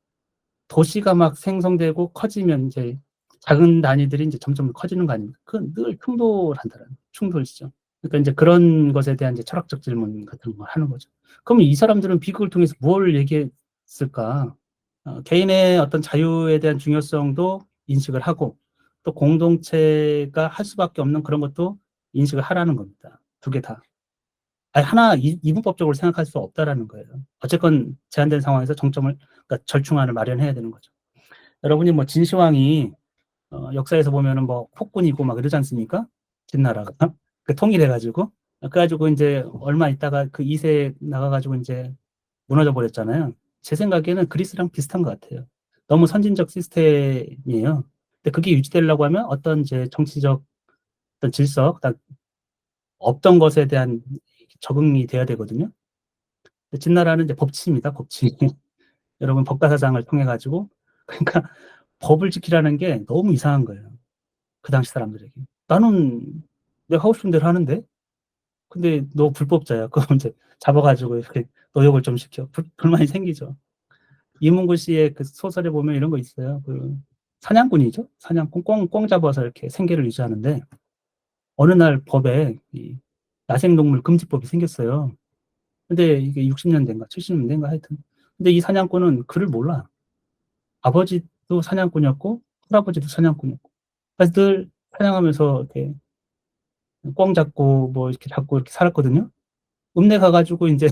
도시가 막 생성되고 커지면 이제 작은 단위들이 이제 점점 커지는 거 아닙니까? 그건 늘 충돌한다는 충돌이죠. 그러니까 이제 그런 것에 대한 이제 철학적 질문 같은 걸 하는 거죠. 그러면 이 사람들은 비극을 통해서 뭘 얘기했을까? 개인의 어떤 자유에 대한 중요성도 인식을 하고, 또 공동체가 할 수밖에 없는 그런 것도 인식을 하라는 겁니다. 두 개 다. 아니, 하나 이분법적으로 생각할 수 없다라는 거예요. 어쨌건 제한된 상황에서 정점을, 그러니까 절충안을 마련해야 되는 거죠. 여러분이 뭐 진시황이 역사에서 보면은 뭐 폭군이고 막 이러지 않습니까? 진나라가 그 통일해가지고, 그래가지고 이제 얼마 있다가 그 2세 나가가지고 이제 무너져 버렸잖아요. 제 생각에는 그리스랑 비슷한 것 같아요. 너무 선진적 시스템이에요. 근데 그게 유지되려고 하면 어떤 이제 정치적 어떤 질서, 그다음 없던 것에 대한 적응이 돼야 되거든요. 근데 진나라는 이제 법치입니다. 법치. 여러분 법가사장을 통해 가지고, 그러니까 법을 지키라는 게 너무 이상한 거예요. 그 당시 사람들에게. 나는 내가 하고 싶은 대로 하는데, 근데 너 불법자야. 그럼 이제 잡아가지고 이렇게 노역을 좀 시켜. 불만이 생기죠. 이문구 씨의 그 소설에 보면 이런 거 있어요. 그 사냥꾼이죠. 사냥꾼 꽁 잡아서 이렇게 생계를 유지하는데, 어느 날 법에 이 야생동물 금지법이 생겼어요. 근데 이게 60년대인가 70년대인가 하여튼. 근데 이 사냥꾼은 글을 몰라. 아버지도 사냥꾼이었고 할아버지도 사냥꾼이었고. 그래서 늘 사냥하면서 이렇게 꽁 잡고 뭐 이렇게 잡고 이렇게 살았거든요. 읍내 가가지고 이제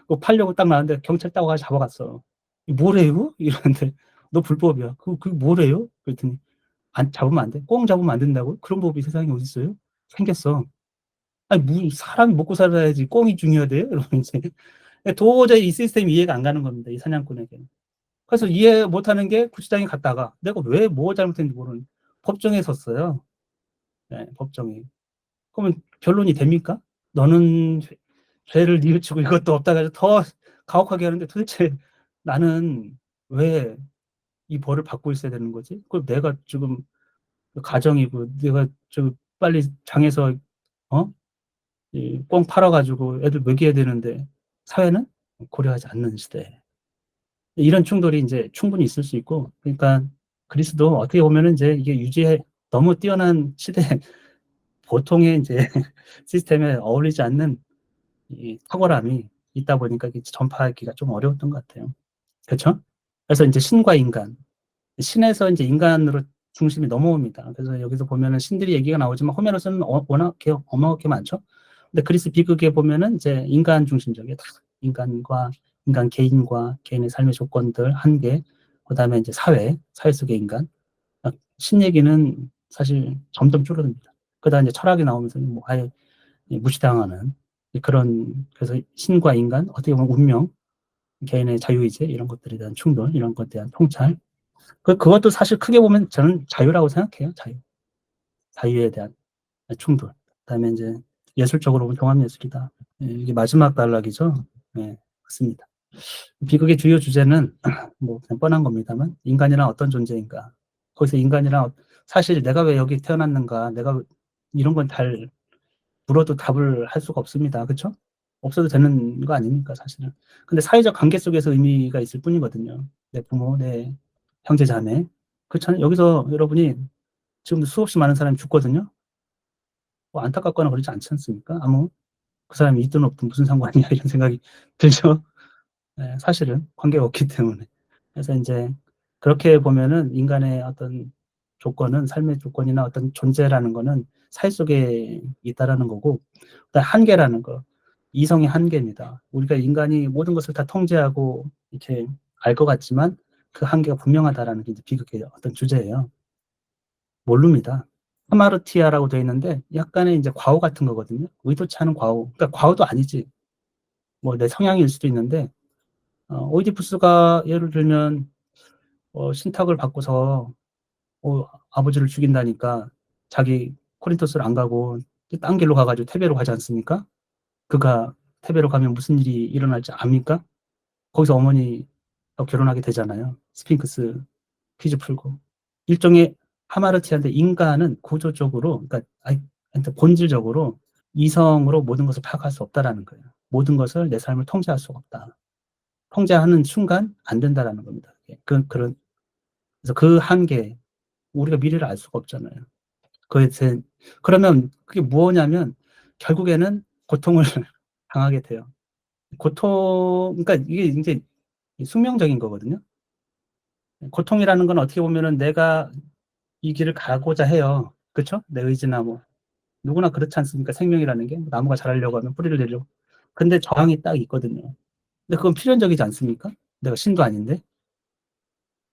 뭐 팔려고 딱 나왔는데 경찰 따고 가서 잡아갔어. 뭐래요? 이러는데 너 불법이야. 그게 뭐래요? 그랬더니 안 잡으면 안 돼. 꽁 잡으면 안 된다고? 그런 법이 세상에 어디 있어요? 생겼어. 아니 무 사람이 먹고 살아야지 꽁이 중요하대요? 이러면 이제 도저히 이 시스템이 이해가 안 가는 겁니다. 이 사냥꾼에게는. 그래서 이해 못하는 게 구치장에 갔다가 내가 왜 뭐 잘못했는지 모르는 법정에 섰어요. 네, 법정에. 그러면 변론이 됩니까? 너는 죄를 뉘우치고 이것도 없다가 해서 더 가혹하게 하는데, 도대체 나는 왜 이 벌을 받고 있어야 되는 거지? 그 내가 지금 가정이고 내가 좀 빨리 장에서 어? 꽁 팔아가지고 애들 먹여야 되는데 사회는 고려하지 않는 시대. 이런 충돌이 이제 충분히 있을 수 있고, 그러니까 그리스도 어떻게 보면은 이제 이게 유지해 너무 뛰어난 시대 보통의 이제 시스템에 어울리지 않는 이 탁월함이 있다 보니까 이게 전파하기가 좀 어려웠던 것 같아요. 그렇죠? 그래서 이제 신과 인간, 신에서 이제 인간으로 중심이 넘어옵니다. 그래서 여기서 보면은 신들이 얘기가 나오지만 호메로스는 워낙 어마어마하게 많죠. 근데 그리스 비극에 보면은 이제 인간 중심적이에요. 인간과 인간 개인과 개인의 삶의 조건들 한계, 그다음에 이제 사회 속의 인간. 신 얘기는 사실 점점 줄어듭니다. 그다음에 이제 철학이 나오면서 뭐 아예 무시당하는 그런, 그래서 신과 인간, 어떻게 보면 운명, 개인의 자유의지 이런 것들에 대한 충돌, 이런 것에 대한 통찰. 그것도 사실 크게 보면 저는 자유라고 생각해요. 자유에 대한 충돌. 그다음에 이제 예술적으로 보면 종합예술이다. 예, 이게 마지막 단락이죠. 네, 맞습니다. 비극의 주요 주제는 뭐 그냥 뻔한 겁니다만, 인간이란 어떤 존재인가. 거기서 인간이란 사실 내가 왜 여기 태어났는가, 내가 이런 건 잘 물어도 답을 할 수가 없습니다. 그렇죠? 없어도 되는 거 아닙니까, 사실은. 근데 사회적 관계 속에서 의미가 있을 뿐이거든요. 내 부모, 내 형제 자매. 그렇잖아요. 여기서 여러분이 지금도 수없이 많은 사람이 죽거든요. 뭐 안타깝거나 그러지 않지 않습니까? 그 사람이 있든 없든 무슨 상관이야 이런 생각이 들죠. 네, 사실은 관계가 없기 때문에. 그래서 이제 그렇게 보면은 인간의 어떤 조건은, 삶의 조건이나 어떤 존재라는 거는 사회 속에 있다라는 거고, 그다음 한계라는 거. 이성의 한계입니다. 우리가 인간이 모든 것을 다 통제하고 이렇게 알 것 같지만 그 한계가 분명하다라는 게 이제 비극의 어떤 주제예요. 모릅니다. 하마르티아라고 되어 있는데 약간의 이제 과오 같은 거거든요. 의도치 않은 과오. 그러니까 과오도 아니지. 뭐 내 성향일 수도 있는데 오이디푸스가 예를 들면 신탁을 받고서 아버지를 죽인다니까 자기 코린토스를 안 가고 딴 길로 가가지고 테베로 가지 않습니까? 그가 테베로 가면 무슨 일이 일어날지 압니까? 거기서 어머니 결혼하게 되잖아요. 스핑크스 퀴즈 풀고. 일종의 하마르티아인데 인간은 구조적으로, 그러니까 본질적으로 이성으로 모든 것을 파악할 수 없다라는 거예요. 모든 것을 내 삶을 통제할 수가 없다. 통제하는 순간 안 된다라는 겁니다. 그래서 그 한계, 우리가 미래를 알 수가 없잖아요. 그래서 그러면 그게 무엇냐면 결국에는 고통을 당하게 돼요. 그러니까 이게 이제 숙명적인 거거든요. 고통이라는 건 어떻게 보면은 내가 이 길을 가고자 해요. 그렇죠? 내 의지나 뭐 누구나 그렇지 않습니까? 생명이라는 게 나무가 자라려고 하면 뿌리를 내려고. 근데 저항이 딱 있거든요. 근데 그건 필연적이지 않습니까? 내가 신도 아닌데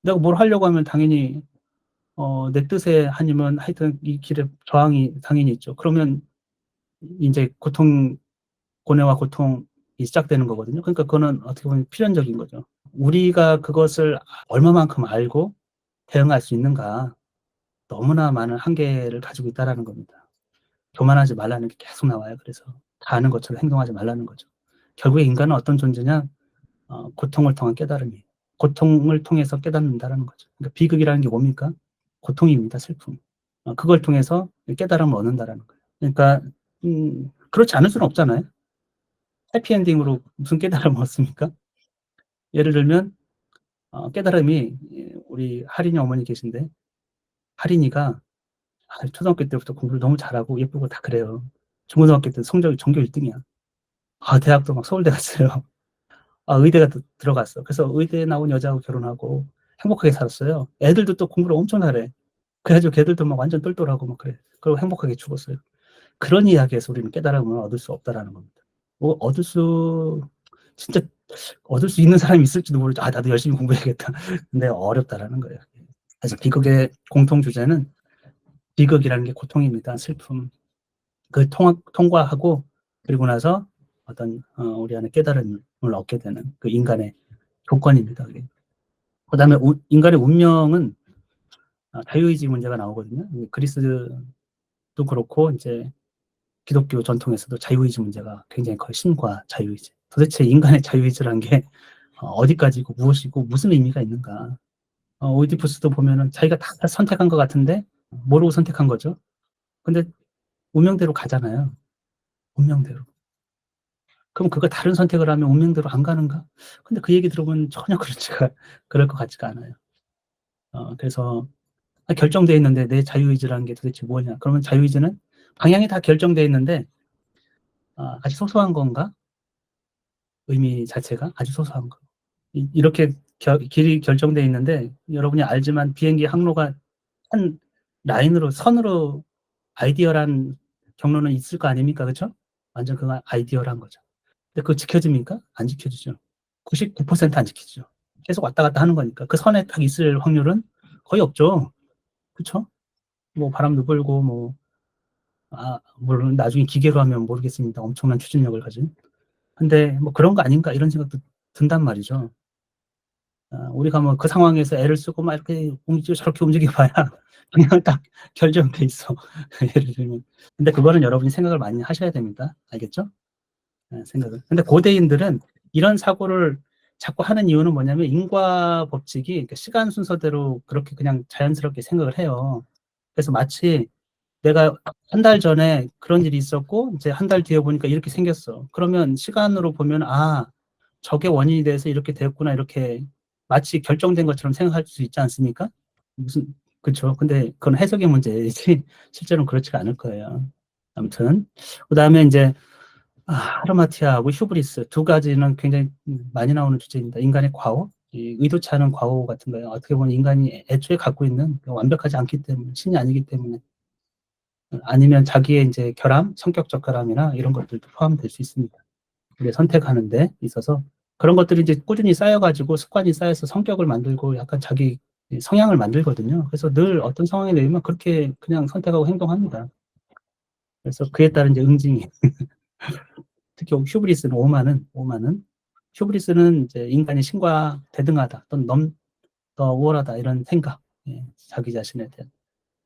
내가 뭘 하려고 하면 당연히 내 뜻에 아니면 하여튼 이 길에 저항이 당연히 있죠. 그러면 이제 고뇌와 고통이 시작되는 거거든요. 그러니까 그거는 어떻게 보면 필연적인 거죠. 우리가 그것을 얼마만큼 알고 대응할 수 있는가 너무나 많은 한계를 가지고 있다라는 겁니다. 교만하지 말라는 게 계속 나와요. 그래서 다 아는 것처럼 행동하지 말라는 거죠. 결국에 인간은 어떤 존재냐? 고통을 통한 깨달음이에요. 고통을 통해서 깨닫는다라는 거죠. 그러니까 비극이라는 게 뭡니까? 고통입니다. 슬픔. 그걸 통해서 깨달음을 얻는다라는 거예요. 그러니까 그렇지 않을 수는 없잖아요. 해피엔딩으로 무슨 깨달음을 얻습니까? 예를 들면 깨달음이 우리 할인이 어머니 계신데 할인이가 초등학교 때부터 공부를 너무 잘하고 예쁘고 다 그래요. 중고등학교 때 성적이 전교 1등이야. 대학도 막 서울대 갔어요. 의대가 들어갔어. 그래서 의대 나온 여자하고 결혼하고 행복하게 살았어요. 애들도 또 공부를 엄청 잘해. 그래가지고 걔들도 막 완전 똘똘하고 막 그래. 그리고 행복하게 죽었어요. 그런 이야기에서 우리는 깨달음을 얻을 수 없다라는 겁니다. 뭐 진짜 얻을 수 있는 사람이 있을지도 모르죠. 나도 열심히 공부해야겠다. 근데 어렵다라는 거예요. 그래서 비극의 공통 주제는 비극이라는 게 고통입니다. 슬픔. 통과하고 그리고 나서 어떤 우리 안에 깨달음을 얻게 되는 그 인간의 조건입니다. 그다음에 인간의 운명은 자유의지 문제가 나오거든요. 그리스도 그렇고 이제 기독교 전통에서도 자유의지 문제가 굉장히 커요. 신과 자유의지. 도대체 인간의 자유의지라는 게 어디까지고 무엇이고 무슨 의미가 있는가? 오이디푸스도 보면은 자기가 다 선택한 것 같은데 모르고 선택한 거죠. 근데 운명대로 가잖아요. 운명대로. 그럼 그가 다른 선택을 하면 운명대로 안 가는가? 근데 그 얘기 들어보면 전혀 그럴 것 같지가 않아요. 그래서 결정되어 있는데 내 자유의지라는 게 도대체 뭐냐? 그러면 자유의지는 방향이 다 결정되어 있는데 아주 소소한 건가? 의미 자체가 아주 소소한 거. 이렇게 길이 결정되어 있는데 여러분이 알지만 비행기 항로가 한 라인으로 선으로 아이디어란 경로는 있을 거 아닙니까? 그렇죠? 완전 그건 아이디어란 거죠. 근데 그거 지켜집니까? 안 지켜지죠. 99%안 지키죠. 계속 왔다 갔다 하는 거니까 그 선에 딱 있을 확률은 거의 없죠. 그렇죠? 뭐 바람도 불고 뭐 물론 나중에 기계로 하면 모르겠습니다. 엄청난 추진력을 가진. 근데 뭐 그런 거 아닌가 이런 생각도 든단 말이죠. 우리가 뭐 그 상황에서 애를 쓰고 막 이렇게 저렇게 움직여봐야 그냥 딱 결정돼 있어. 예를 들면. 근데 그거는 여러분이 생각을 많이 하셔야 됩니다. 알겠죠? 생각을. 근데 고대인들은 이런 사고를 자꾸 하는 이유는 뭐냐면 인과 법칙이 그러니까 시간 순서대로 그렇게 그냥 자연스럽게 생각을 해요. 그래서 마치 내가 한 달 전에 그런 일이 있었고 이제 한 달 뒤에 보니까 이렇게 생겼어. 그러면 시간으로 보면 저게 원인이 돼서 이렇게 되었구나 이렇게 마치 결정된 것처럼 생각할 수 있지 않습니까? 무슨 그렇죠. 근데 그건 해석의 문제지 실제로는 그렇지가 않을 거예요. 아무튼 그다음에 이제 하르마티아하고 휴브리스 두 가지는 굉장히 많이 나오는 주제입니다. 인간의 과오, 의도치 않은 과오 같은 거예요. 어떻게 보면 인간이 애초에 갖고 있는 완벽하지 않기 때문에 신이 아니기 때문에 아니면 자기의 이제 결함, 성격적 결함이나 이런 것들도 포함될 수 있습니다. 우리 선택하는 데 있어서 그런 것들이 이제 꾸준히 쌓여가지고 습관이 쌓여서 성격을 만들고 약간 자기 성향을 만들거든요. 그래서 늘 어떤 상황에 내리면 그렇게 그냥 선택하고 행동합니다. 그래서 그에 따른 이제 응징이 특히 휴브리스는 오만은 휴브리스는 이제 인간이 신과 대등하다 또는 더 우월하다 이런 생각, 예, 자기 자신에 대한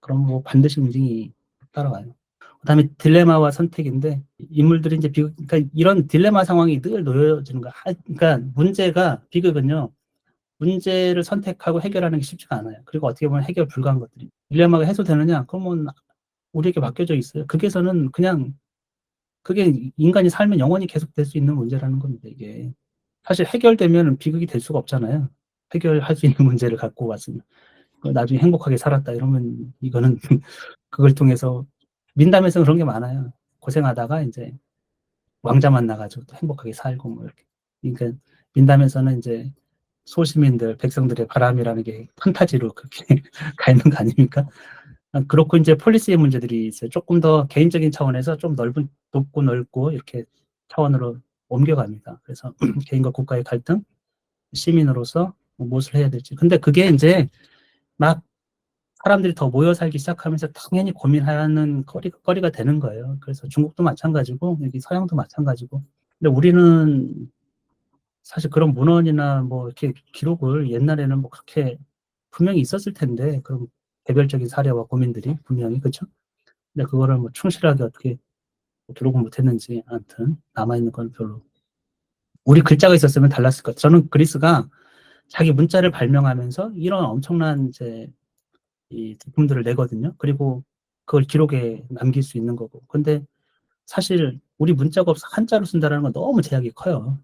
그럼 뭐 반드시 응징이 따라와요. 그다음에 딜레마와 선택인데 인물들이 이제 그러니까 이런 딜레마 상황이 늘 놓여지는 거. 그러니까 문제가 비극은요. 문제를 선택하고 해결하는 게 쉽지가 않아요. 그리고 어떻게 보면 해결 불가한 것들이 딜레마가 해소되느냐? 그러면 우리에게 맡겨져 있어요. 극에서는 그냥 그게 인간이 살면 영원히 계속될 수 있는 문제라는 겁니다. 이게 사실 해결되면 비극이 될 수가 없잖아요. 해결할 수 있는 문제를 갖고 왔으면 나중에 행복하게 살았다 이러면 이거는 그걸 통해서 민담에서는 그런 게 많아요. 고생하다가 이제 왕자 만나가지고 또 행복하게 살고 뭐 이렇게. 그러니까 민담에서는 이제 소시민들, 백성들의 바람이라는 게 판타지로 그렇게 가 있는 거 아닙니까? 그렇고 이제 폴리시의 문제들이 있어요. 조금 더 개인적인 차원에서 좀 높고 넓고 이렇게 차원으로 옮겨갑니다. 그래서 개인과 국가의 갈등, 시민으로서 무엇을 해야 될지. 근데 그게 이제 막 사람들이 더 모여 살기 시작하면서 당연히 고민하는 거리가 되는 거예요. 그래서 중국도 마찬가지고 여기 서양도 마찬가지고. 근데 우리는 사실 그런 문헌이나 뭐 이렇게 기록을 옛날에는 뭐 그렇게 분명히 있었을 텐데 그런 개별적인 사례와 고민들이 분명히 그렇죠. 근데 그거를 뭐 충실하게 어떻게 기록을 못했는지 아무튼 남아 있는 건 별로. 우리 글자가 있었으면 달랐을 것 같아요. 저는 그리스가 자기 문자를 발명하면서 이런 엄청난 이제 이 제품들을 내거든요. 그리고 그걸 기록에 남길 수 있는 거고. 근데 사실 우리 문자가 없어 한자로 쓴다는 건 너무 제약이 커요.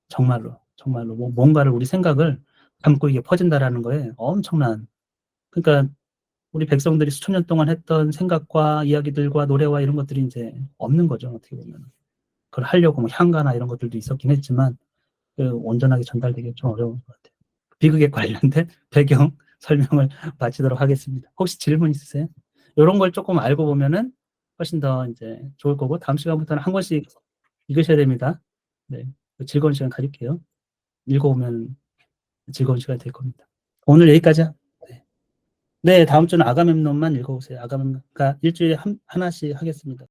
정말로 뭐 뭔가를 우리 생각을 담고 이게 퍼진다라는 거에 엄청난 그러니까 우리 백성들이 수천 년 동안 했던 생각과 이야기들과 노래와 이런 것들이 이제 없는 거죠. 어떻게 보면 그걸 하려고 뭐 향가나 이런 것들도 있었긴 했지만 그 온전하게 전달되기 좀 어려운 것 같아요. 비극에 관련된 배경 설명을 마치도록 하겠습니다. 혹시 질문 있으세요? 이런 걸 조금 알고 보면은 훨씬 더 이제 좋을 거고 다음 시간부터는 한 권씩 읽으셔야 됩니다. 네, 즐거운 시간 가질게요. 읽어오면 즐거운 시간이 될 겁니다. 오늘 여기까지. 네, 네 다음 주는 아가멤논만 읽어보세요. 아가멤논. 그러니까 일주일에 하나씩 하겠습니다.